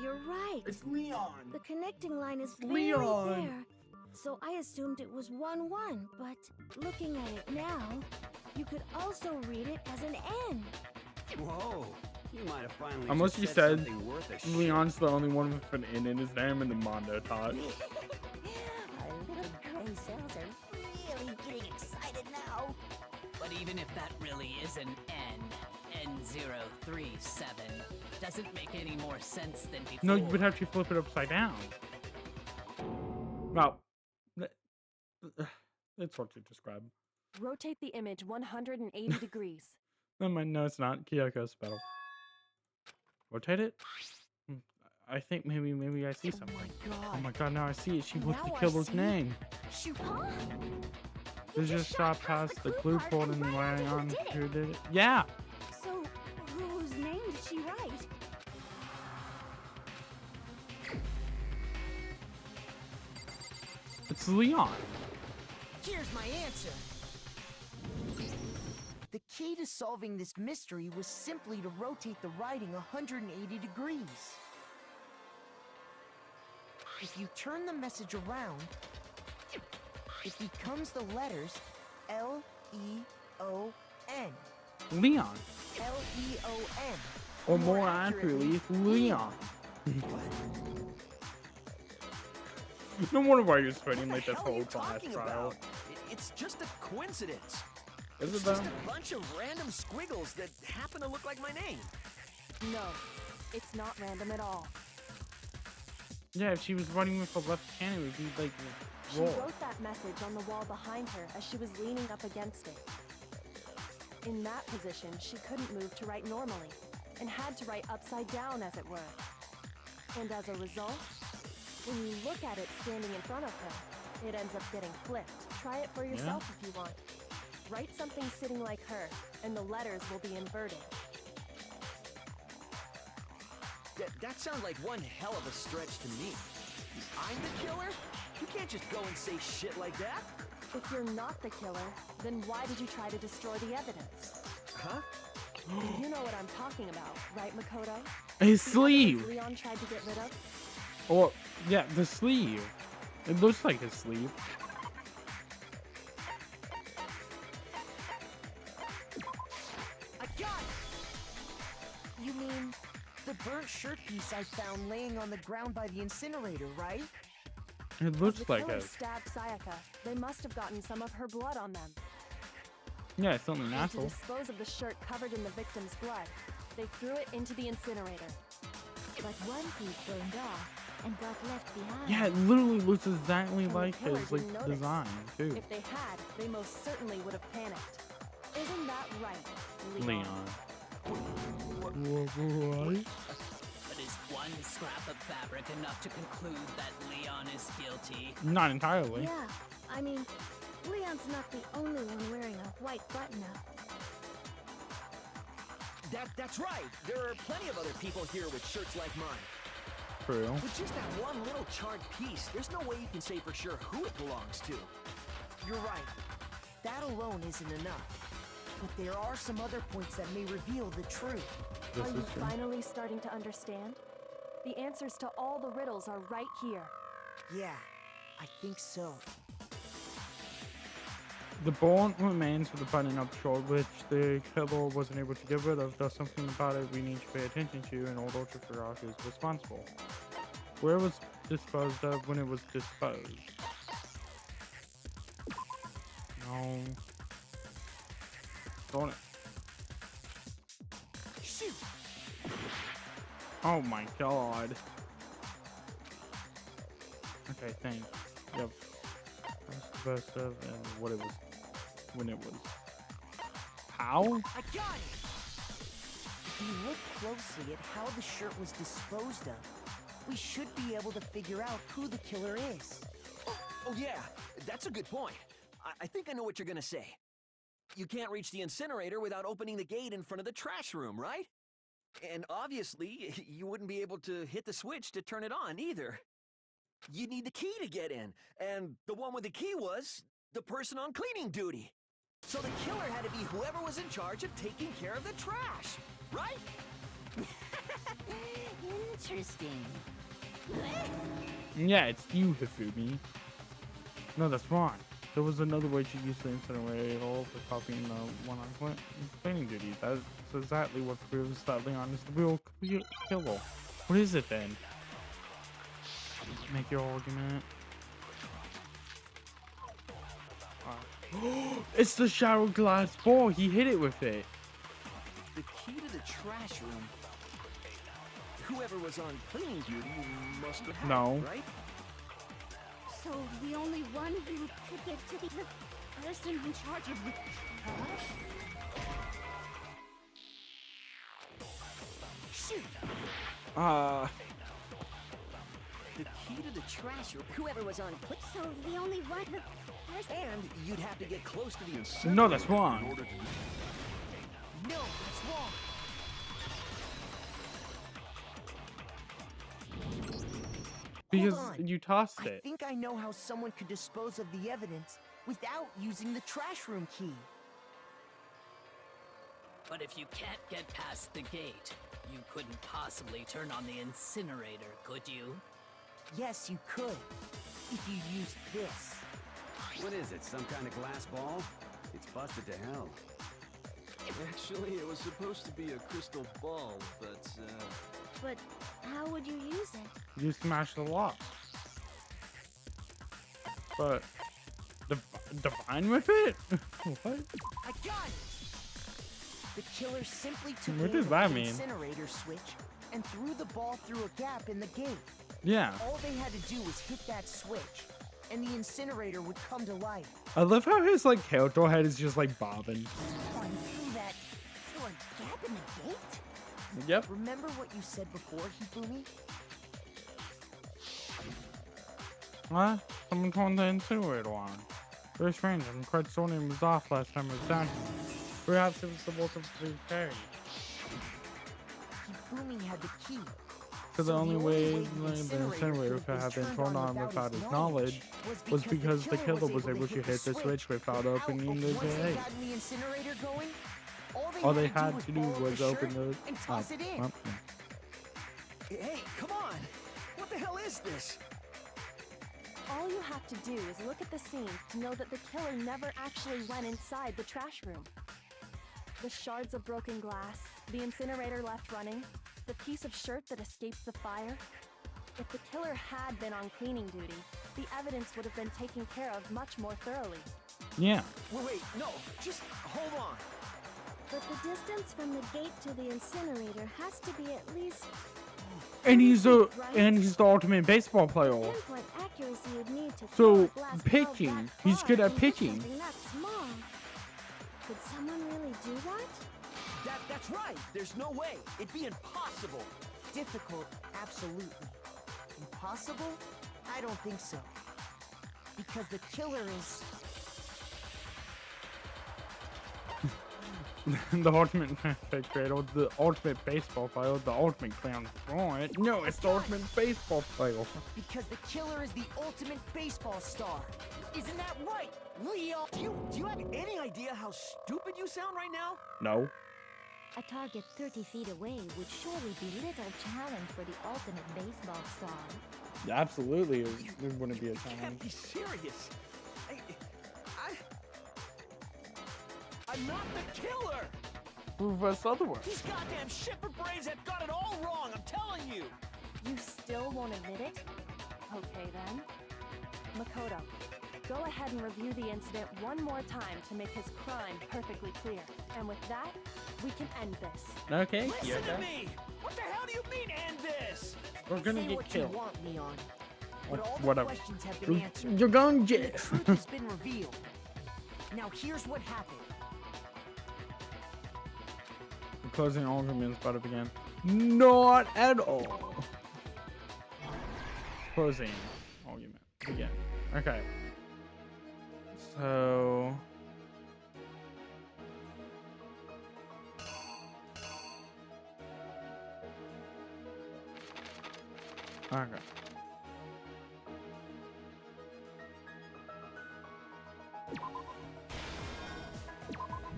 you're right. It's Leon. The connecting line is It's very Leon. there. So I assumed it was 1-1, but looking at it now, you could also read it as an N. Whoa. You might have finally Unless just you said said something worth a shit. Leon's the only one with an N in his name in the Mondo taught. Our little gray cells are really getting excited now. But even if that really is an N037, doesn't make any more sense than before. No, you would have to flip it upside down. Well, it's hard to describe. Rotate the image 180 degrees. No, it's not. Kyoko's battle. Rotate it. I think maybe I see something. Oh my god, now I see it. She wants Now the I killer's see. name. Shoot, huh? They just shot past the clue port and right rang on on who did it. who did it. Yeah! So, whose name did she write? It's Leon. Here's my answer. The key to solving this mystery was simply to rotate the writing 180 degrees. If you turn the message around, it becomes the letters L-E-O-N. Leon. L-E-O-N. Or more accurately, it's Leon. No wonder why you're spending like this What the hell are whole you class talking trial. about? It's just a coincidence. Is It's it though? just a bunch of random squiggles that happen to look like my name. No, it's not random at all. Yeah, if she was running with the left hand, it would be like She roll. wrote that message on the wall behind her as she was leaning up against it. In that position, she couldn't move to write normally, and had to write upside down, as it were. And as a result, when you look at it standing in front of her, it ends up getting flipped. Try it for yourself if you want. Write something sitting like her, and the letters will be inverted. That sounds like one hell of a stretch to me. I'm the killer? You can't just go and say shit like that. If you're not the killer, then why did you try to destroy the evidence? Huh? You know what I'm talking about, right, Makoto? His The sleeve. evidence Leon tried to get rid of? Or yeah, the sleeve. It looks like his sleeve. I got it! You mean the burnt shirt piece I found laying on the ground by the incinerator, right? It looks As the like killers it. stabbed Sayaka, they must have gotten some of her blood on them. Yeah, it's only And to natural. dispose of the shirt covered in the victim's blood, they threw it into the incinerator. But one piece burned off and got left behind. Yeah, it literally looks exactly And the like killer his like didn't notice. design too. If they had, they most certainly would have panicked. Isn't that right, Leon? Leon. But is one scrap of fabric enough to conclude that Leon is guilty? Not entirely. Yeah, I mean, Leon's not the only one wearing a white button-up. That's right. There are plenty of other people here with shirts like mine. True. With just that one little charred piece, there's no way you can say for sure who it belongs to. You're right. That alone isn't enough. But there are some other points that may reveal the truth. This Are you is true. finally starting to understand? The answers to all the riddles are right here. Yeah, I think so. The bone remains with the button-up short, which the killer wasn't able to get rid of. There's something about it we need to pay attention to in order to figure out who's responsible. Where it was disposed of when it was disposed? No. Darn it. Shoot! Oh my god. Okay, thanks. Yep. Disposed of and what it was when it was. How? I got it! If we look closely at how the shirt was disposed of, we should be able to figure out who the killer is. Oh yeah, that's a good point. I think I know what you're gonna say. You can't reach the incinerator without opening the gate in front of the trash room, right? And obviously, you wouldn't be able to hit the switch to turn it on either. You'd need the key to get in, and the one with the key was the person on cleaning duty. So the killer had to be whoever was in charge of taking care of the trash, right? Interesting. Yeah, it's you, Hifumi. No, that's wrong. There was another way to use the incinerator hole for copying the one on cleaning duty. That's exactly what proves that Leon is the real killer. What is it then? Make your argument. It's the shower glass ball. He hit it with it. The key to the trash room. Whoever was on cleaning duty must have had it, right? So the only one who could get to the person in charge of the trash? Shoot! The key to the trash room. Whoever was on cleaning. So the only one who... And you'd have to get close to the incinerator. No, that's wrong. In order to... No, that's wrong. Because Hold on. you tossed I it. think I know how someone could dispose of the evidence without using the trash room key. But if you can't get past the gate, you couldn't possibly turn on the incinerator, could you? Yes, you could. If you used this. What is it, some kind of glass ball? It's busted to hell. Actually, it was supposed to be a crystal ball, but, But how would you use it? You smashed the lock. But divine with it? What? I got it! The killer simply took What aim does at that the mean? incinerator switch and threw the ball through a gap in the gate. Yeah. All they had to do was hit that switch, and the incinerator would come to life. I love how his like character head is just like bobbing. Going through that... through a gap in the gate? Yep. Remember what you said before, Hifumi? What? Someone turned the incinerator on. Very strange. I'm quite sodium was off last time I was down here. Perhaps it was the bolt of the fairy. Hifumi had the key. So the only way the incinerator could have been turned on without his knowledge was because the killer was able to hit the switch without opening the Once they gate. got the incinerator going, All they had to do ball up was the open shirt the... and toss it in. well, yeah. Hey, come on! What the hell is this? All you have to do is look at the scene to know that the killer never actually went inside the trash room. The shards of broken glass, the incinerator left running, the piece of shirt that escaped the fire. If the killer had been on cleaning duty, the evidence would have been taken care of much more thoroughly. Yeah. Wait, no, just hold on. But the distance from the gate to the incinerator has to be at least... And he's the ultimate baseball player. Pinpoint accuracy you'd need to So throw a glass ball pitching, that he's far good at and hit pitching. something that small. Could someone really do that? That's right. There's no way. It'd be impossible. Difficult, absolutely. Impossible? I don't think so. Because the killer is... The ultimate fifth grader, the ultimate baseball player, the ultimate clown. Oh, no, it's the ultimate baseball player. Because the killer is the ultimate baseball star. Isn't that right, Leo? Do you have any idea how stupid you sound right now? No. A target 30 feet away would surely be little challenge for the ultimate baseball star. Absolutely, it wouldn't be a You can't challenge. be serious. I'm not the killer! Prove us otherwise. These goddamn shipper brains have got it all wrong, I'm telling you! You still won't admit it? Okay then. Makoto, go ahead and review the incident one more time to make his crime perfectly clear. And with that, we can end this. Okay, Listen to me! What the hell do you mean, end this? We're gonna Say get what killed. you want, Leon. But all the Whatever. questions have been answered. You're going And to the truth has been revealed. Now here's what happened. The closing argument is about to begin. Not at all. Closing argument. Begin. Okay. So... Okay.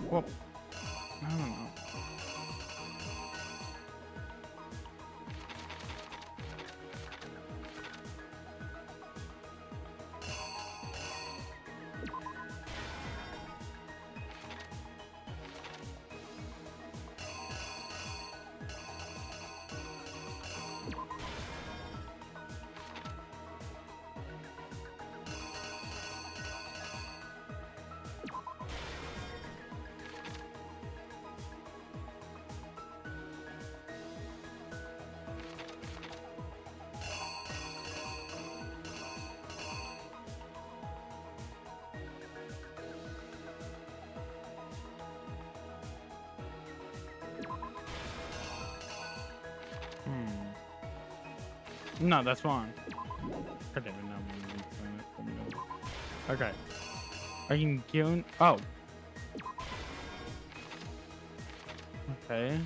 Well, I don't know. No, that's fine. I don't even know when I'm saying it. Okay. I can get. Oh. Okay.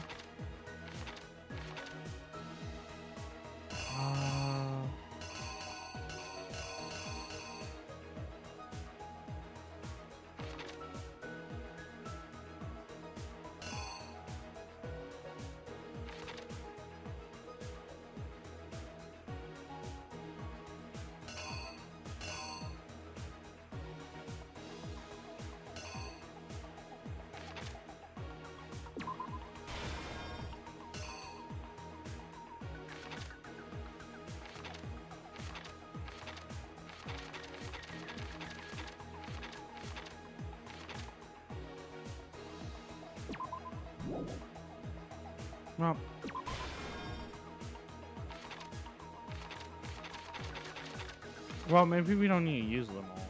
Well, maybe we don't need to use them all.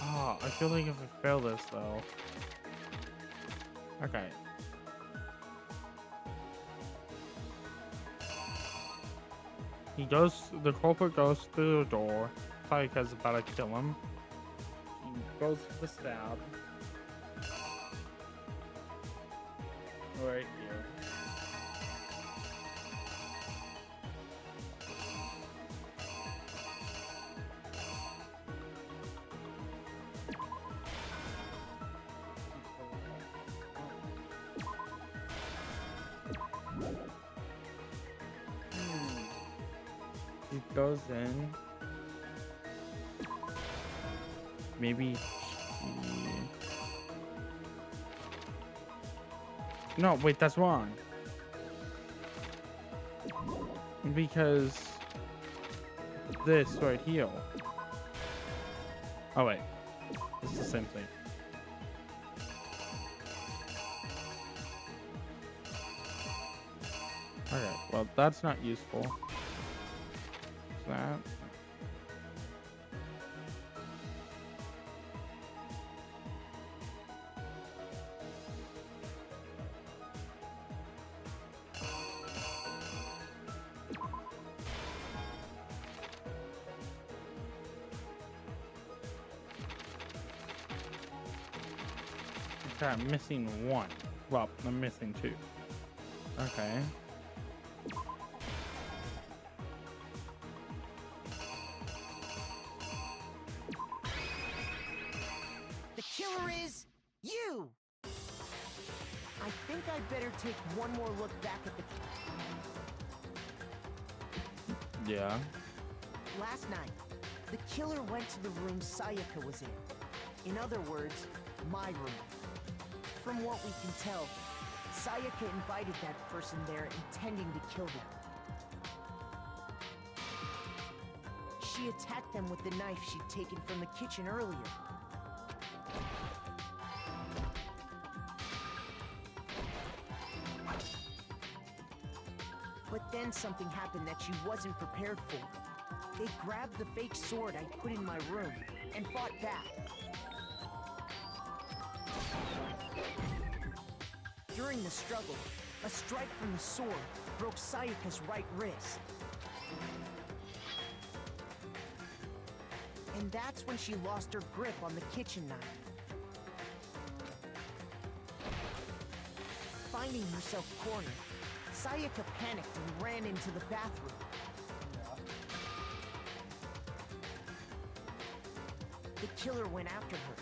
Oh, I feel like if I fail this though. Okay. The culprit goes through the door. Sayaka's about to kill him. He goes for the stab. Right here. He goes in. Maybe she... No, wait, that's wrong. Because this right here. Oh wait, it's the same thing. Okay, well that's not useful. That. Okay, I'm missing one. Well, I'm missing two. Okay. The killer is you! I think I'd better take one more look back at the... Yeah. Last night, the killer went to the room Sayaka was in. In other words, my room. From what we can tell, Sayaka invited that person there intending to kill them. She attacked them with the knife she'd taken from the kitchen earlier. But then something happened that she wasn't prepared for. They grabbed the fake sword I put in my room and fought back. During the struggle, A strike from the sword broke Sayaka's right wrist. And that's when she lost her grip on the kitchen knife. Finding herself cornered, Sayaka panicked and ran into the bathroom. The killer went after her,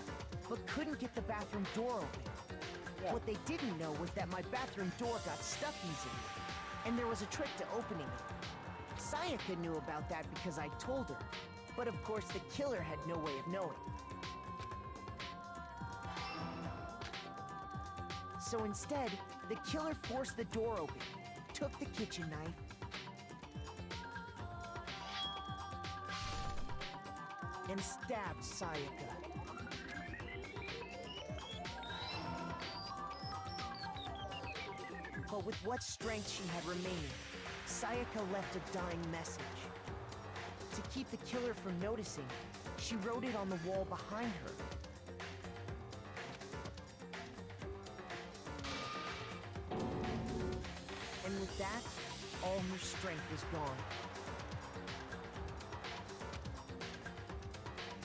but couldn't get the bathroom door open. What they didn't know was that my bathroom door got stuck easily, and there was a trick to opening it. Sayaka knew about that because I told her, but of course the killer had no way of knowing. So instead, the killer forced the door open, took the kitchen knife, and stabbed Sayaka. But with what strength she had remaining, Sayaka left a dying message. To keep the killer from noticing, she wrote it on the wall behind her. And with that, all her strength was gone.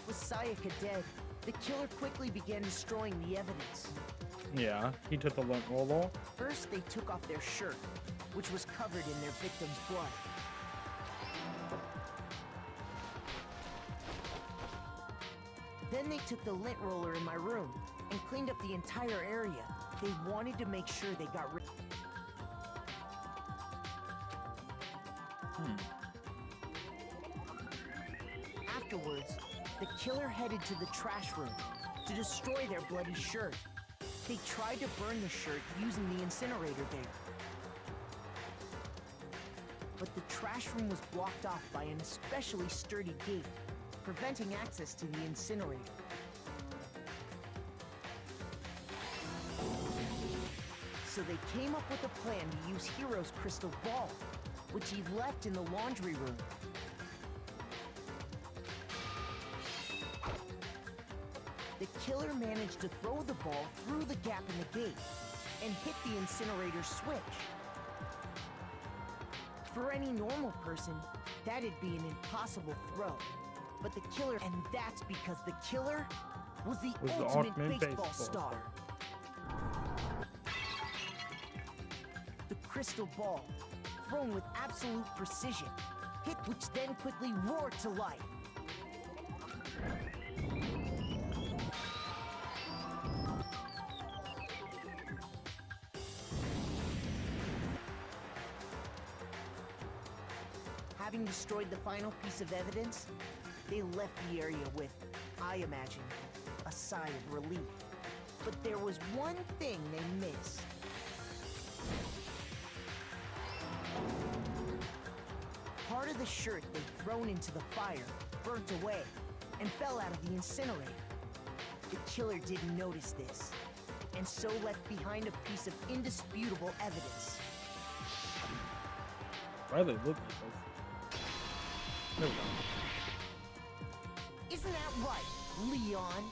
With Sayaka dead, the killer quickly began destroying the evidence. Yeah, he took the lint roller. First, they took off their shirt, which was covered in their victim's blood. Then they took the lint roller in my room and cleaned up the entire area. They wanted to make sure they got rid. Afterwards, the killer headed to the trash room to destroy their bloody shirt. They tried to burn the shirt using the incinerator there. But the trash room was blocked off by an especially sturdy gate, preventing access to the incinerator. So they came up with a plan to use Hiro's crystal ball, which he left in the laundry room. The killer managed to throw the ball through the gap in the gate and hit the incinerator switch. For any normal person, that'd be an impossible throw. But the killer, and that's because the killer was the ultimate baseball star. The crystal ball, thrown with absolute precision, hit which then quickly roared to life. Having destroyed the final piece of evidence, they left the area with, I imagine, a sigh of relief. But there was one thing they missed. Part of the shirt they'd thrown into the fire burnt away and fell out of the incinerator. The killer didn't notice this, and so left behind a piece of indisputable evidence. Why they look like this? There we go. Isn't that right, Leon?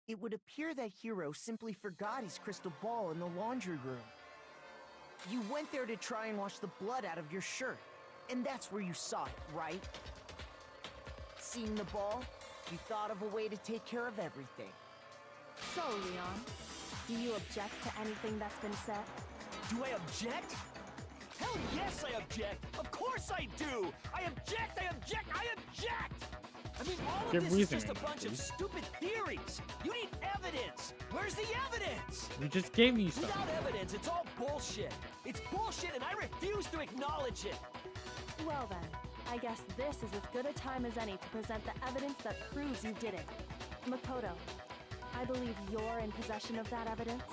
It would appear that Hiro simply forgot his crystal ball in the laundry room. You went there to try and wash the blood out of your shirt, and that's where you saw it, right? Seeing the ball, you thought of a way to take care of everything. So, Leon, do you object to anything that's been said? Do I object? Hell yes, I object! Of course I do! I object! I object! I object! I mean, all of this is just a bunch of stupid theories! You need evidence! Where's the evidence? We just gave you some. Without evidence, it's all bullshit! It's bullshit and I refuse to acknowledge it! Well then, I guess this is as good a time as any to present the evidence that proves you did it. Makoto, I believe you're in possession of that evidence?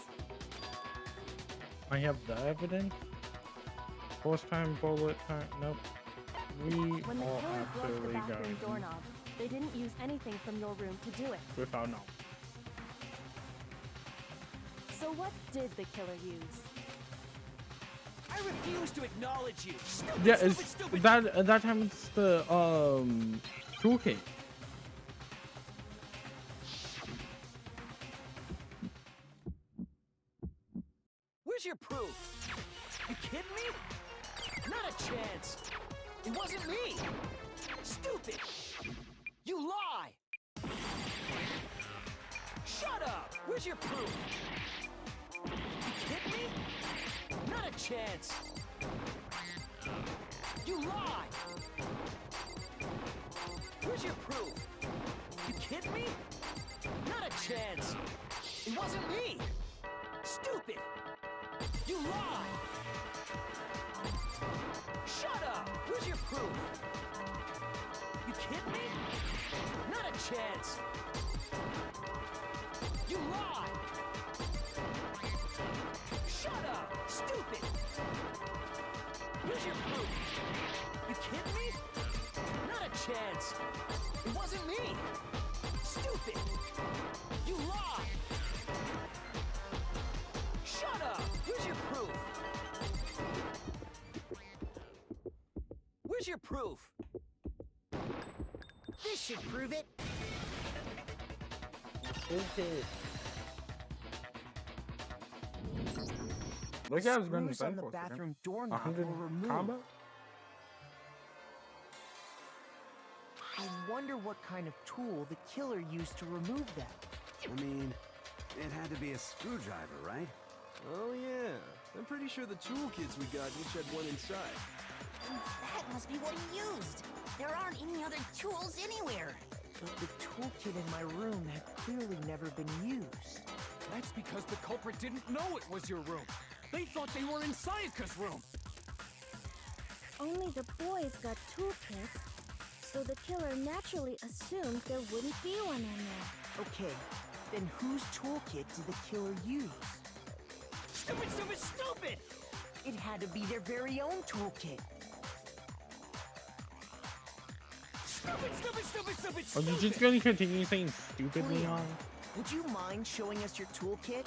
I have the evidence? Force time, bullet time, nope. We When the all killer broke the absolutely bathroom go doorknob, they didn't use anything from your room to do it. without knowledge. So what did the killer use? I refuse to acknowledge you! Stupid, Yeah, stupid, it's stupid! that time it's the toolkit. Where's your proof? You kidding me? Not a chance. It wasn't me. Stupid. You lie. Shut up. Where's your proof? You kidding me? Not a chance. You lie. Where's your proof? You kidding me? Not a chance. It wasn't me. Stupid. You lie. Shut up. Where's your proof? You kidding me? Not a chance. You lie. Shut up. Stupid. Where's your proof? You kidding me? Not a chance. It wasn't me. Stupid. You lie. Shut up. Where's your proof? Where's your proof? This should prove it. Look at I was going to Screws on the bathroom doorknob 100 were removed. combo? I wonder what kind of tool the killer used to remove that. I mean, it had to be a screwdriver, right? Oh yeah, I'm pretty sure the toolkits we got each had one inside. And that must be what he used. There aren't any other tools anywhere. But the toolkit in my room had clearly never been used. That's because the culprit didn't know it was your room. They thought they were in Sayaka's room. Only the boys got toolkits, so the killer naturally assumed there wouldn't be one in there. Okay, then whose toolkit did the killer use? Stupid, stupid, stupid! It had to be their very own toolkit. Stupid, stupid, stupid, stupid, Are stupid! you just going to continue saying stupid, Leon, Leon? would you mind showing us your toolkit?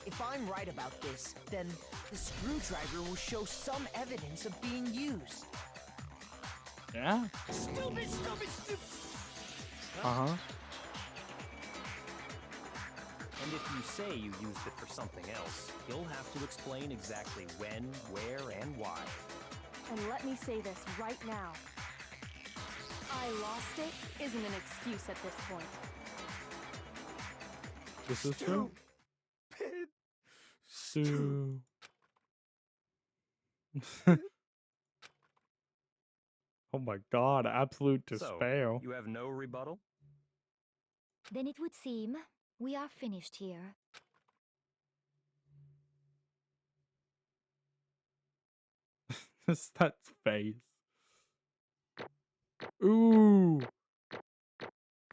If I'm right about this, then the screwdriver will show some evidence of being used. Yeah? Stupid, stupid, stupid! Uh-huh. And if you say you used it for something else, you'll have to explain exactly when, where, and why. And let me say this right now. I lost it isn't an excuse at this point. This is true. Sue. Oh my god, absolute despair. So, you have no rebuttal? Then it would seem we are finished here. That face. Ooh.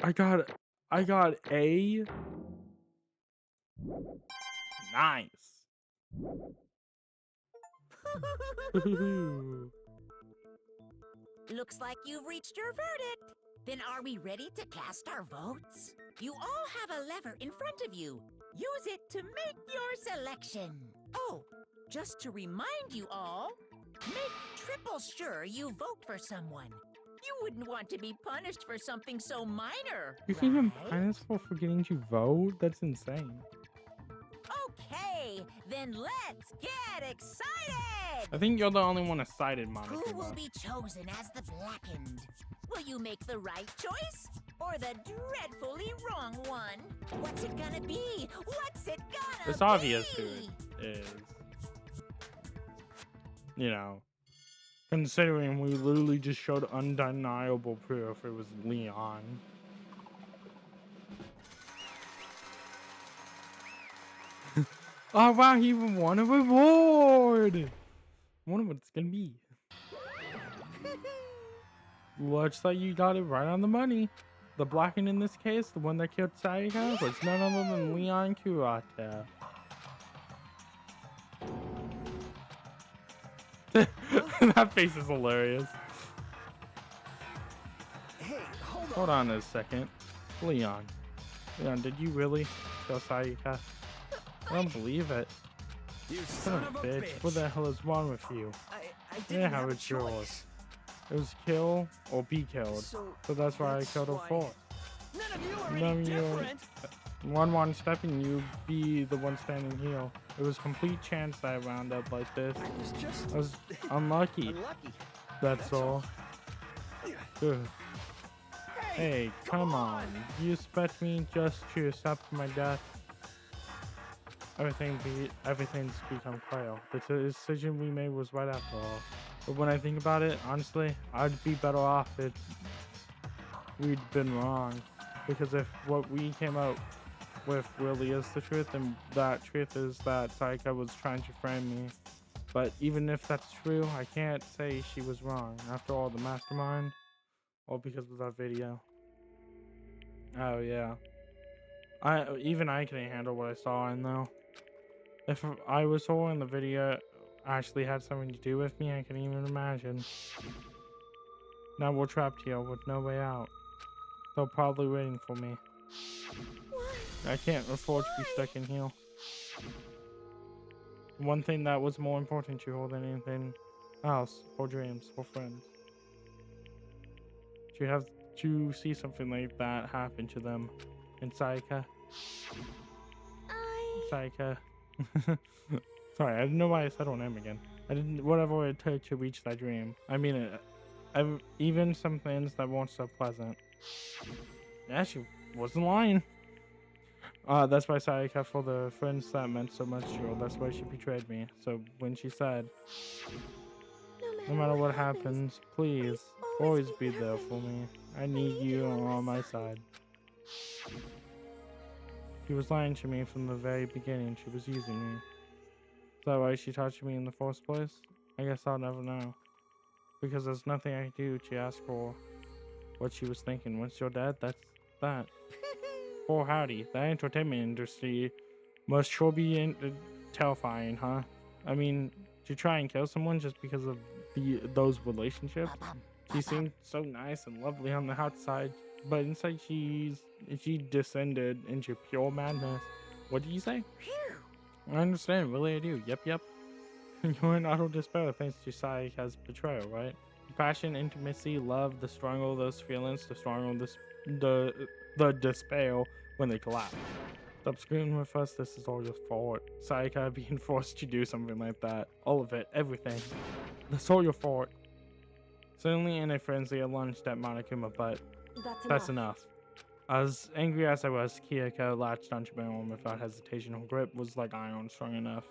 I got A. Nice. Looks like you've reached your verdict. Then are we ready to cast our votes? You all have a lever in front of you. Use it to make your selection. Oh, just to remind you all, make triple sure you vote for someone. You wouldn't want to be punished for something so minor, You think I'm right? punished for forgetting to vote? That's insane. Okay, then let's get excited! I think you're the only one excited, Monica. Who will though. be chosen as the Blackened? Will you make the right choice? Or the dreadfully wrong one? What's it gonna be? What's it gonna It's be? obvious who it is. You know, considering we literally just showed undeniable proof it was Leon. Oh wow, he even won a reward! I wonder what it's gonna be. Looks like you got it right on the money. The Blackened in this case, the one that killed Sayaka, was none other than Leon Kurata. That face is hilarious. Hey, Hold on a second. Leon, did you really kill Sayaka? I don't believe it. You Son of a bitch. What the hell is wrong with you? I didn't Yeah, have a it's yours. choice. It was kill or be killed. So So that's why I that's killed her why- for. None of you are None any of you are- different. one step and you be the one standing heel. It was complete chance that I wound up like this. I was unlucky. That's all. Good. Hey, come on. You expect me just to accept my death? Everything's become quail. The decision we made was right after all. But when I think about it, honestly, I'd be better off if we'd been wrong. Because if what we came out with really is the truth, then that truth is that Sayaka was trying to frame me. But even if that's true, I can't say she was wrong. After all, the mastermind, all because of that video. Oh yeah. I couldn't handle what I saw in though. If I was told in the video actually had something to do with me, I can even imagine. Now we're trapped here with no way out. They're probably waiting for me. I can't afford to be stuck in here. One thing that was more important to her than anything else, her dreams, her friends. To have to see something like that happen to them. And Sayaka. Sayaka. Sorry, I didn't know why I said her name again. I didn't. Whatever it took to reach that dream. I mean, even some things that weren't so pleasant. Yeah, she wasn't lying. That's why Sayaka, for the friends that meant so much to her, that's why she betrayed me. So when she said, no matter what happens, please always be there for me. I need you on my side. She was lying to me from the very beginning. She was using me. Is that why she touched me in the first place? I guess I'll never know. Because there's nothing I can do to ask her what she was thinking. Once you're dead, that's that. Oh howdy, the entertainment industry must sure be terrifying, huh? I mean, to try and kill someone just because of those relationships? She seemed so nice and lovely on the outside, but inside she descended into pure madness. What did you say? I understand, really I do. Yep. You're in utter despair thanks to Sayaka's betrayal, right? Passion, intimacy, love, the stronger those feelings, the stronger the despair when they collapse. Stop screwing with us, this is all your fault. Sayaka being forced to do something like that. All of it, everything. That's all your fault. Suddenly in a frenzy, I lunged at Monokuma, but that's enough. As angry as I was, Kiyoko latched onto my arm without hesitation. Her grip was like iron, strong enough.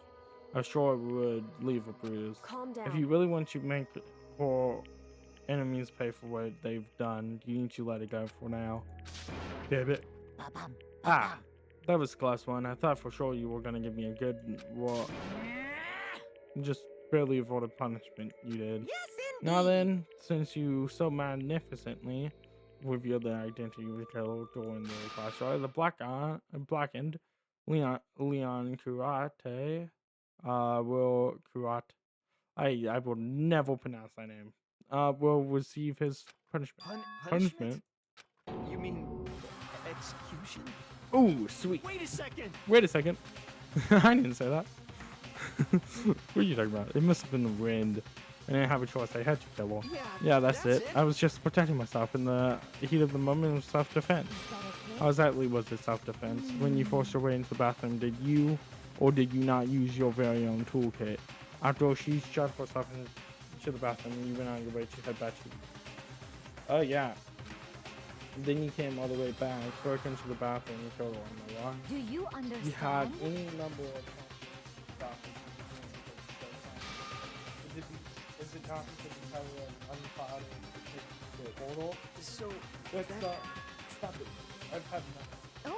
I was sure it would leave a bruise. Calm down. If you really want to make her enemies pay for what they've done, you need to let it go for now. Damn it. Ah, that was a close one. I thought for sure you were gonna give me a good just barely avoided punishment you did. Yes, indeed. Now then, since you so magnificently revealed the identity of the killer during the class trial, the blackened Leon Kurate will Kurate. I will never pronounce that name. Will receive his punishment. Punishment? You mean execution? Oh, sweet. Wait a second. Wait a second. I didn't say that. What are you talking about? It must have been the wind. I didn't have a choice. I had to kill her. Yeah, that's it. I was just protecting myself in the heat of the moment of self-defense. How exactly was it self-defense? When you forced your way into the bathroom, did you or did you not use your very own toolkit? After all, she shoved herself into the bathroom and you went on your way to head back to... Oh, yeah. Then you came all the way back, broke into the bathroom and killed her on the wall. Do you understand? You had any number of... Is it not because you have an unclouded portal? So, let's stop it. I've had enough. Oh.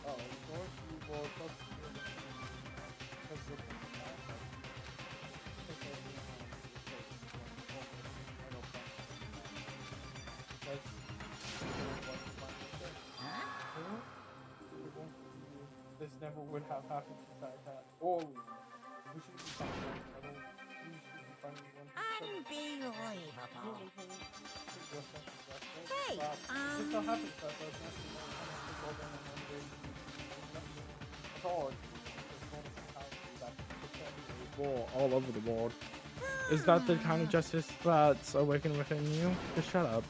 Oh, of course you will trust me. This never would have happened without that. Oh, we should be talking about it. Unbelievable. Hey, all over the world. Is that the kind of justice that's awakened within you? Just shut up.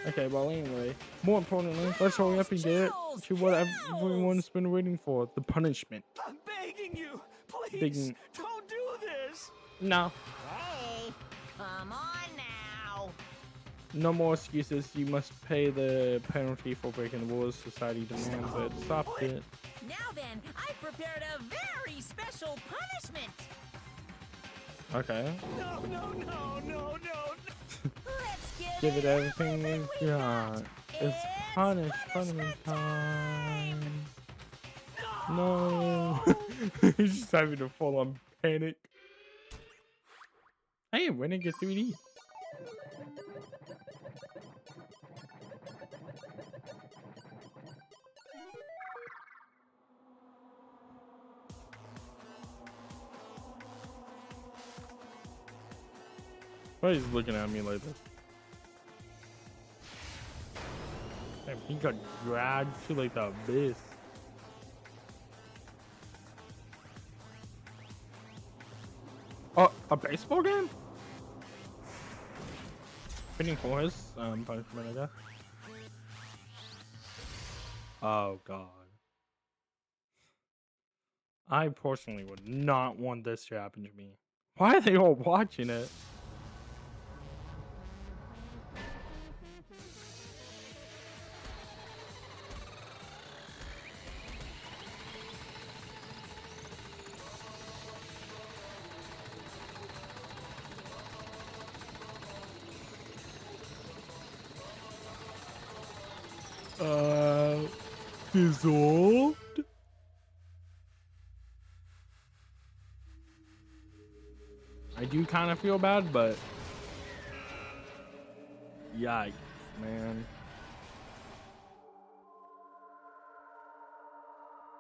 Okay, well anyway, more importantly, let's hurry up and get to what everyone's been waiting for, the punishment. I'm begging you, please, Begging- don't do this. No, Hey, come on now. no more excuses. You must pay the penalty for breaking the rules. Society demands it. Stop it. Now then, I prepared a very special punishment. Okay. No, no, no, no, no. Let's Give it everything we've got. It's punishment time. No. He's just having a full-on panic. Hey, when did it get 3D? Why is he looking at me like this? Damn, he got dragged to like the abyss. Oh, a baseball game? Fitting for his punishment, I guess. Oh god. I personally would not want this to happen to me. Why are they all watching it? Dissolved? I do kind of feel bad, but yikes, man.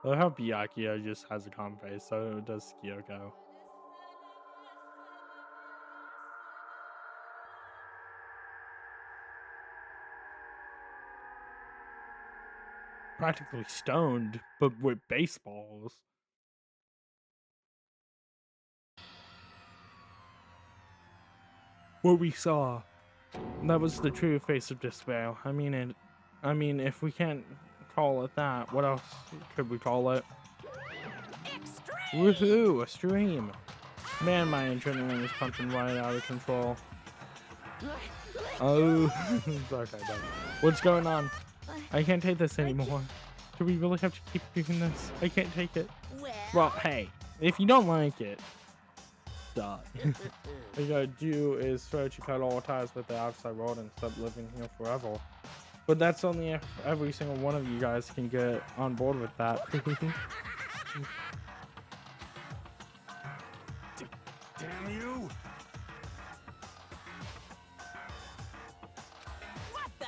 I hope Byakuya just has a calm face, so does Kyoko. Practically stoned, but with baseballs. What we saw, that was the true face of despair. I mean, if we can't call it that, what else could we call it? Woohoo! A stream! Man, my adrenaline is pumping right out of control. Oh, it's okay, buddy. What's going on? I can't take this anymore. Do we really have to keep doing this? I can't take it. Well, hey, if you don't like it, all you gotta do is try to cut all ties with the outside world and stop living here forever. But that's only if every single one of you guys can get on board with that. Damn you! What the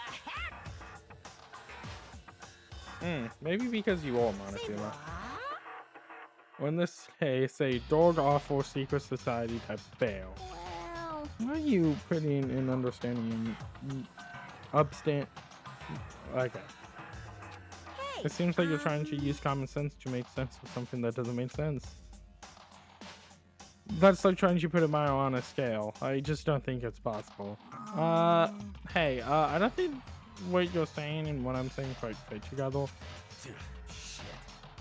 heck? Maybe because you all Monofila. In this case, a dog awful secret society type fail. Well, Why are you putting in understanding upstand? Okay. Hey, It seems like you're trying to use common sense to make sense of something that doesn't make sense. That's like trying to put a mile on a scale. I just don't think it's possible. Hey, I don't think what you're saying and what I'm saying quite fit together.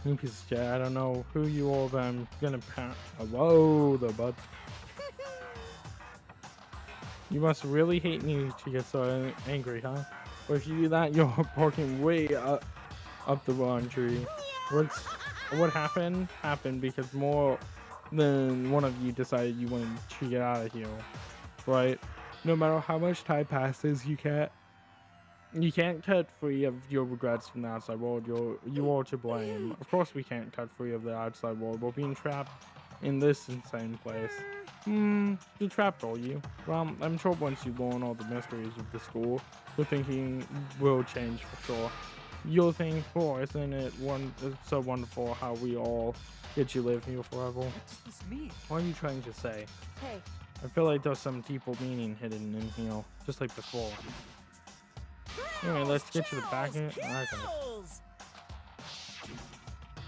You piece of shit. I don't know who you are, but I'm gonna pound. Whoa, the butt. You must really hate me to get so angry, huh? Or if you do that, you're barking way up the wrong tree. What happened because more than one of you decided you wanted to get out of here, right? No matter how much time passes, you can't cut free of your regrets from the outside world. You are to blame. Of course we can't cut free of the outside world. We're being trapped in this insane place. You're trapped, are you? Well, I'm sure once you learn all the mysteries of the school, your thinking will change for sure. You'll think, oh, isn't it it's so wonderful how we all get to live here forever? What does this mean? What are you trying to say? Hey, I feel like there's some deeper meaning hidden in here, just like before. Anyway, let's get to the back end. Okay.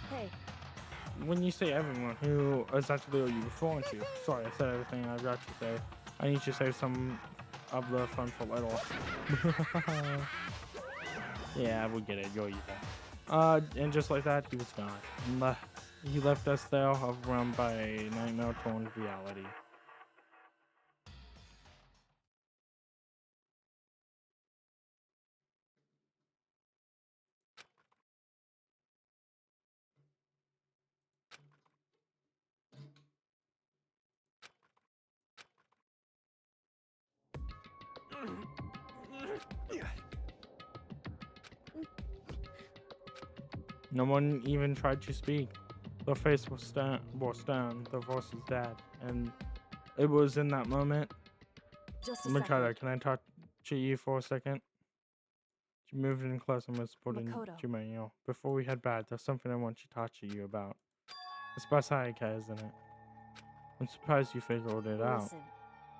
hey, When you say everyone, who exactly are you referring to? Sorry, I said everything I've got to say. I need to save some of the fun for little. Yeah, we get it. You're evil. And just like that, he was gone. He left us there, overrun by a nightmare-torn reality. No one even tried to speak. The face was stern, the voice was dead, and it was in that moment. Just a Machado, second. can I talk to you for a second? She moved in close and whispered Makoto. into my ear. Before we head back, there's something I want to talk to you about. It's about Sayaka, isn't it? I'm surprised you figured it out. Listen,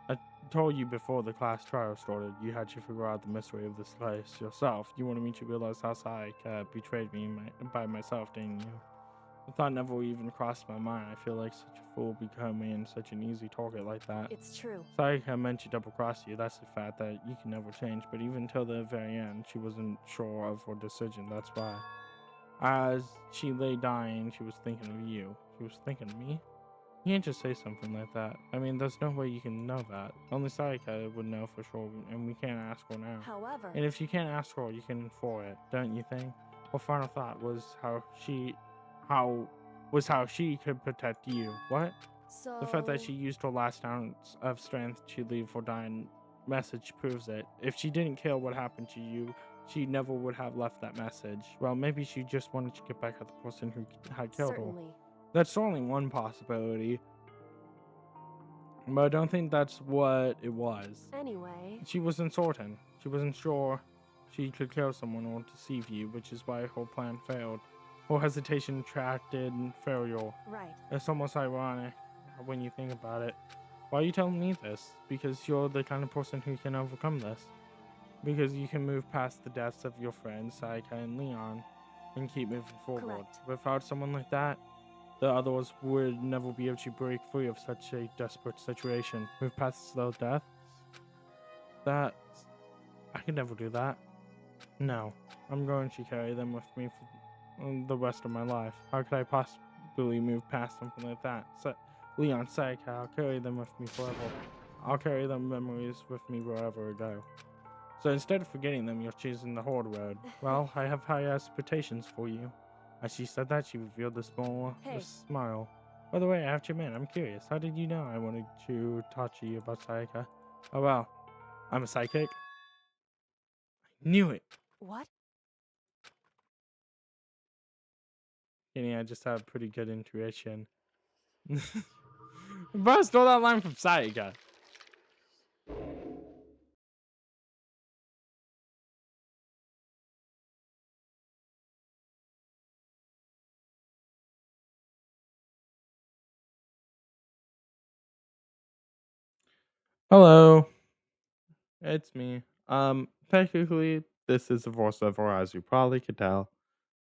I told you before the class trial started, you had to figure out the mystery of this place yourself. You wanted me to realize how Sayaka betrayed me by myself, didn't you? The thought never even crossed my mind. I feel like such a fool becoming such an easy target like that. it's true. Sayaka meant to double cross you. That's the fact that you can never change. But even till the very end, she wasn't sure of her decision. That's why. As she lay dying, she was thinking of you. She was thinking of me? You can't just say something like that. I mean, there's no way you can know that. Only Sayaka would know for sure, and we can't ask her now. However, And if you can't ask her, you can infer it, don't you think? Her final thought was how she could protect you. What? so The fact that she used her last ounce of strength to leave her dying message proves it. If she didn't care what happened to you, she never would have left that message. Well, maybe she just wanted to get back at the person who had killed her. certainly. That's certainly one possibility. But I don't think that's what it was. Anyway, She wasn't certain. She wasn't sure she could kill someone or deceive you, which is why her plan failed. Her hesitation attracted failure. right. It's almost ironic when you think about it. Why are you telling me this? Because you're the kind of person who can overcome this. Because you can move past the deaths of your friends, Sayaka and Leon, and keep moving forward. Correct. Without someone like that, the others would never be able to break free of such a desperate situation. Move past those deaths? That... I can never do that. No. I'm going to carry them with me for the rest of my life. How could I possibly move past something like that? Leon, Sayaka, I'll carry them with me forever. I'll carry their memories with me wherever I go. So instead of forgetting them, you're choosing the hard road. Well, I have high expectations for you. As she said that, she revealed a Hey. smile. By the way, I have to admit, I'm curious. How did you know I wanted to talk to you about Sayaka? Oh, well. I'm a psychic. I knew it. What? Kenny, I just have pretty good intuition. Bro, stole that line from Sayaka. Hello. It's me. Technically, this is a voiceover, as you probably could tell.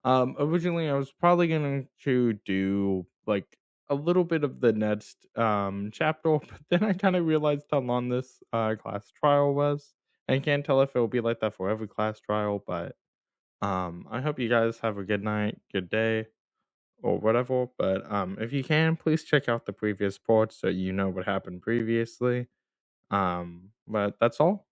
Originally, I was probably going to do, like, a little bit of the next, chapter, but then I kind of realized how long this, class trial was. I can't tell if it'll be like that for every class trial, but, I hope you guys have a good night, good day, or whatever, but, if you can, please check out the previous parts so you know what happened previously. But that's all.